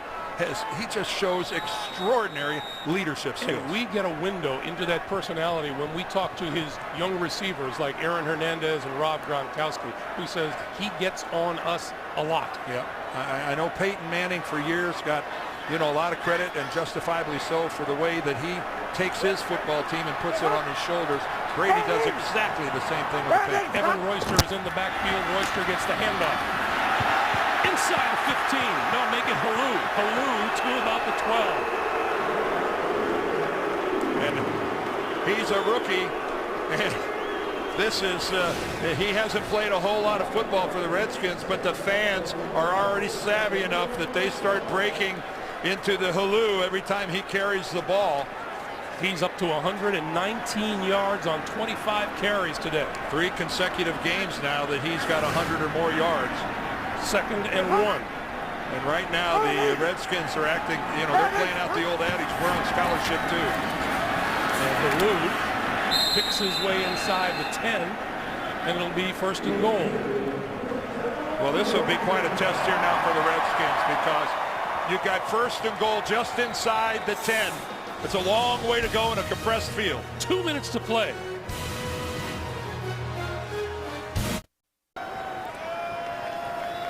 he just shows extraordinary leadership skills. And we get a window into that personality when we talk to his young receivers like Aaron Hernandez and Rob Gronkowski, who says he gets on us a lot. Yeah, I know Peyton Manning for years got, you know, a lot of credit, and justifiably so, for the way that he takes his football team and puts it on his shoulders. Brady does exactly the same thing with Peyton. Evan Royster is in the backfield. Royster gets the handoff. Inside the 15. No, make it Helu. Helu to about the 12. And he's a rookie. And this is, he hasn't played a whole lot of football for the Redskins, but the fans are already savvy enough that they start breaking into the Helu every time he carries the ball. He's up to 119 yards on 25 carries today. 3 consecutive games now that he's got 100 or more yards. 2nd and 1. And right now the Redskins are acting, you know, they're playing out the old adage, we're on scholarship too. And Baloo picks his way inside the 10, and it'll be first and goal. Well, this will be quite a test here now for the Redskins because you've got first and goal just inside the 10. It's a long way to go in a compressed field. 2 minutes to play.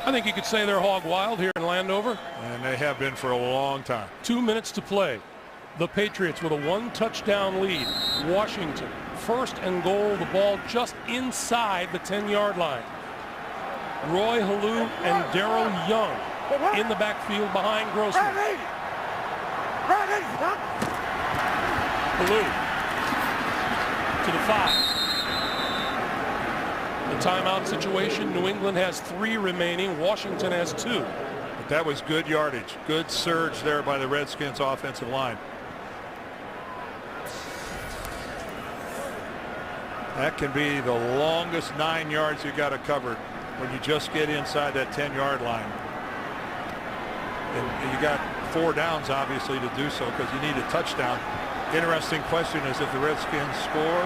I think you could say they're hog wild here in Landover. And they have been for a long time. 2 minutes to play. The Patriots with a 1-touchdown lead. Washington, first and goal, the ball just inside the 10-yard line. Roy Halou and Darrell Young in the backfield behind Grossman. Halou to the 5. The timeout situation, New England has 3 remaining. Washington has 2. But that was good yardage. Good surge there by the Redskins offensive line. That can be the longest 9 yards you got to cover when you just get inside that 10-yard line. And you got 4 downs, obviously, to do so because you need a touchdown. Interesting question is if the Redskins score,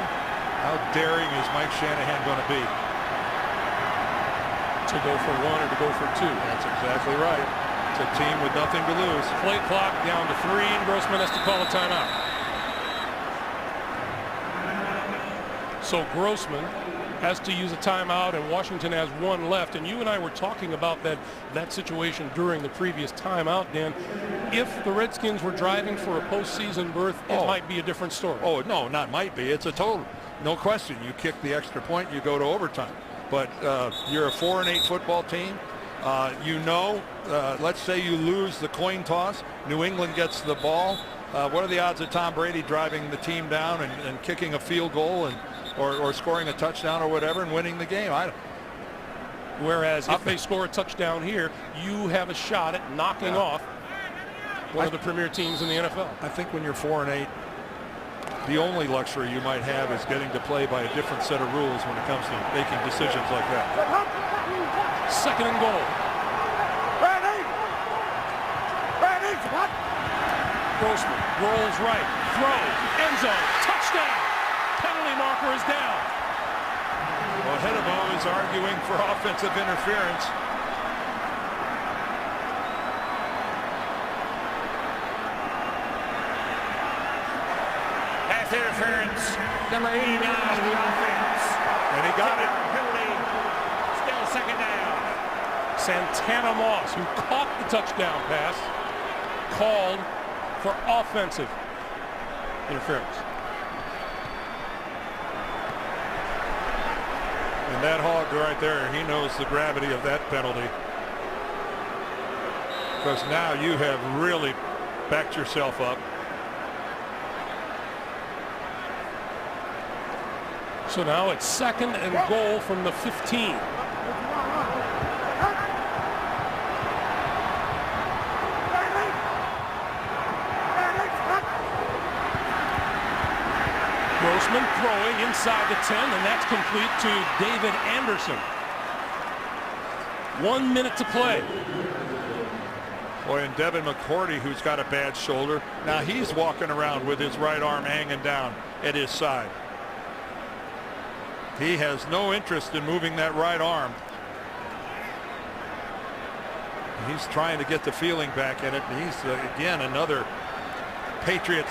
how daring is Mike Shanahan going to be? To go for 1 or to go for 2. That's exactly right. It's a team with nothing to lose. Play clock down to 3, and Grossman has to call a timeout. So Grossman has to use a timeout, and Washington has 1 left. And you and I were talking about that situation during the previous timeout, Dan. If the Redskins were driving for a postseason berth, it might be a different story. Oh, no, not might be. It's a total. No question. You kick the extra point, you go to overtime. But you're a 4-8 football team. Let's say you lose the coin toss. New England gets the ball. What are the odds of Tom Brady driving the team down and kicking a field goal or scoring a touchdown or whatever and winning the game? Whereas if they score a touchdown here, you have a shot at knocking off one of the premier teams in the NFL. I think when you're 4-8, the only luxury you might have is getting to play by a different set of rules when it comes to making decisions like that. Second and goal. Grossman rolls right, throws, end zone, touchdown. Penalty marker is down. Well, Hedemo is arguing for offensive interference. Pass interference, number 89 of the offense. And he got it. Penalty, still second down. Santana Moss, who caught the touchdown pass, called for offensive interference. And that hog right there, he knows the gravity of that penalty. Because now you have really backed yourself up. So now it's second and goal from the 15. Grossman throwing inside the 10, and that's complete to David Anderson. 1 minute to play. Boy, and Devin McCourty, who's got a bad shoulder, now he's walking around with his right arm hanging down at his side. He has no interest in moving that right arm. He's trying to get the feeling back in it. And he's, again, another Patriots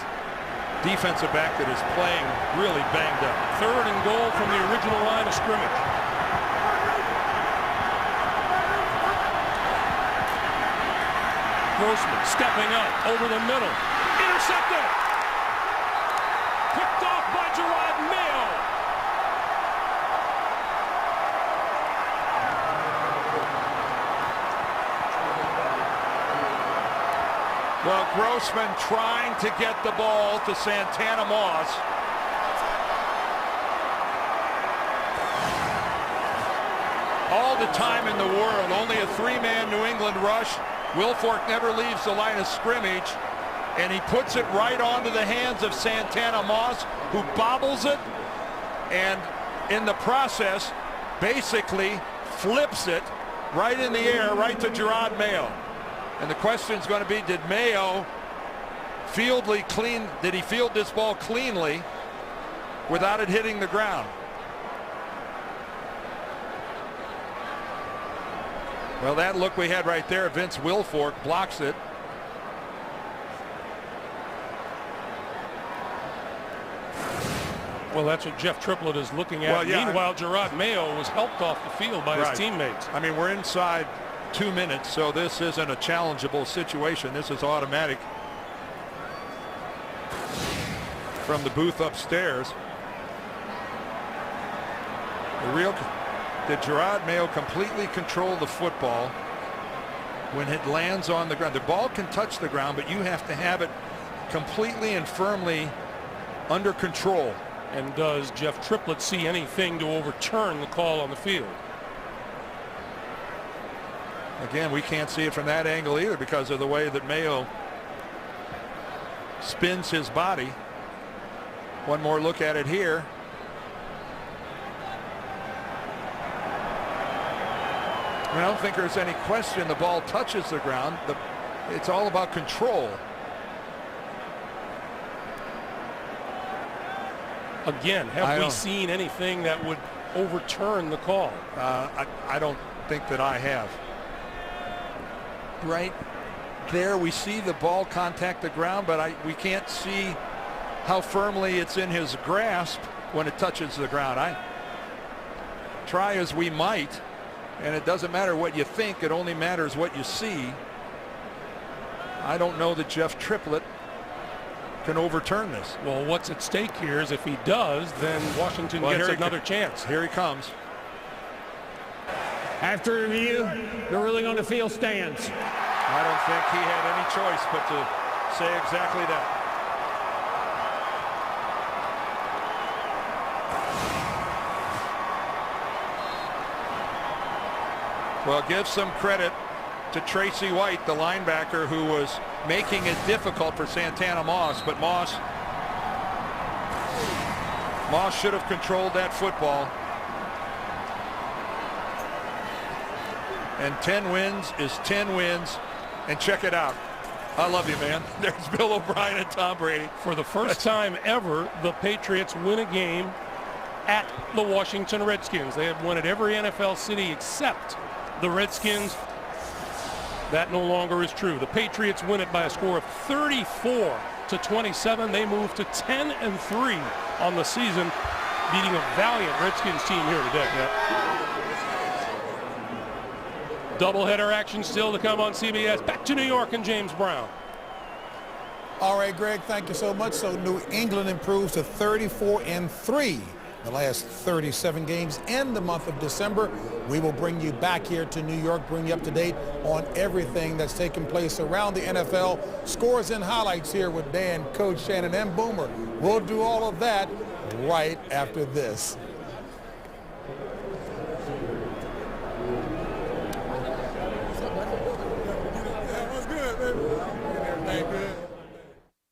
defensive back that is playing really banged up. Third and goal from the original line of scrimmage. Grossman stepping up over the middle. Intercepted! Picked off by Gerard Mayo. Well, Grossman trying to get the ball to Santana Moss. All the time in the world, only a 3-man New England rush. Wilfork never leaves the line of scrimmage, and he puts it right onto the hands of Santana Moss, who bobbles it, and in the process, basically flips it right in the air, right to Gerard Mayo. And the question is going to be, did Mayo Did he field this ball cleanly without it hitting the ground? Well, that look we had right there, Vince Wilfork blocks it. Well, that's what Jeff Triplett is looking at. Well, yeah, Meanwhile, Gerard Mayo was helped off the field by his teammates. I mean, we're inside 2 minutes, so this isn't a challengeable situation. This is automatic from the booth upstairs. Did Gerard Mayo completely control the football when it lands on the ground? The ball can touch the ground, but you have to have it completely and firmly under control. And does Jeff Triplett see anything to overturn the call on the field? Again, we can't see it from that angle either because of the way that Mayo spins his body. One more look at it here. I don't think there's any question the ball touches the ground. It's all about control. Again, have we seen anything that would overturn the call? I don't think that I have. Right there, we see the ball contact the ground, but we can't see how firmly it's in his grasp when it touches the ground. I try as we might, and it doesn't matter what you think, it only matters what you see. I don't know that Jeff Triplett can overturn this. Well, what's at stake here is if he does, then Washington gets another chance. Here he comes. After review, the ruling on the field stands. I don't think he had any choice but to say exactly that. Well, give some credit to Tracy White, the linebacker, who was making it difficult for Santana Moss, but Moss should have controlled that football. And 10 wins is 10 wins. And check it out. I love you, man. There's Bill O'Brien and Tom Brady. For the first time ever, the Patriots win a game at the Washington Redskins. They have won at every NFL city except the Redskins. That no longer is true. The Patriots win it by a score of 34-27. They move to 10-3 on the season, beating a valiant Redskins team here today. Doubleheader action still to come on CBS. Back to New York and James Brown. All right, Greg, thank you so much. So New England improves to 34-3 the last 37 games in the month of December. We will bring you back here to New York, bring you up to date on everything that's taking place around the NFL. Scores and highlights here with Dan, Coach Shannon, and Boomer. We'll do all of that right after this.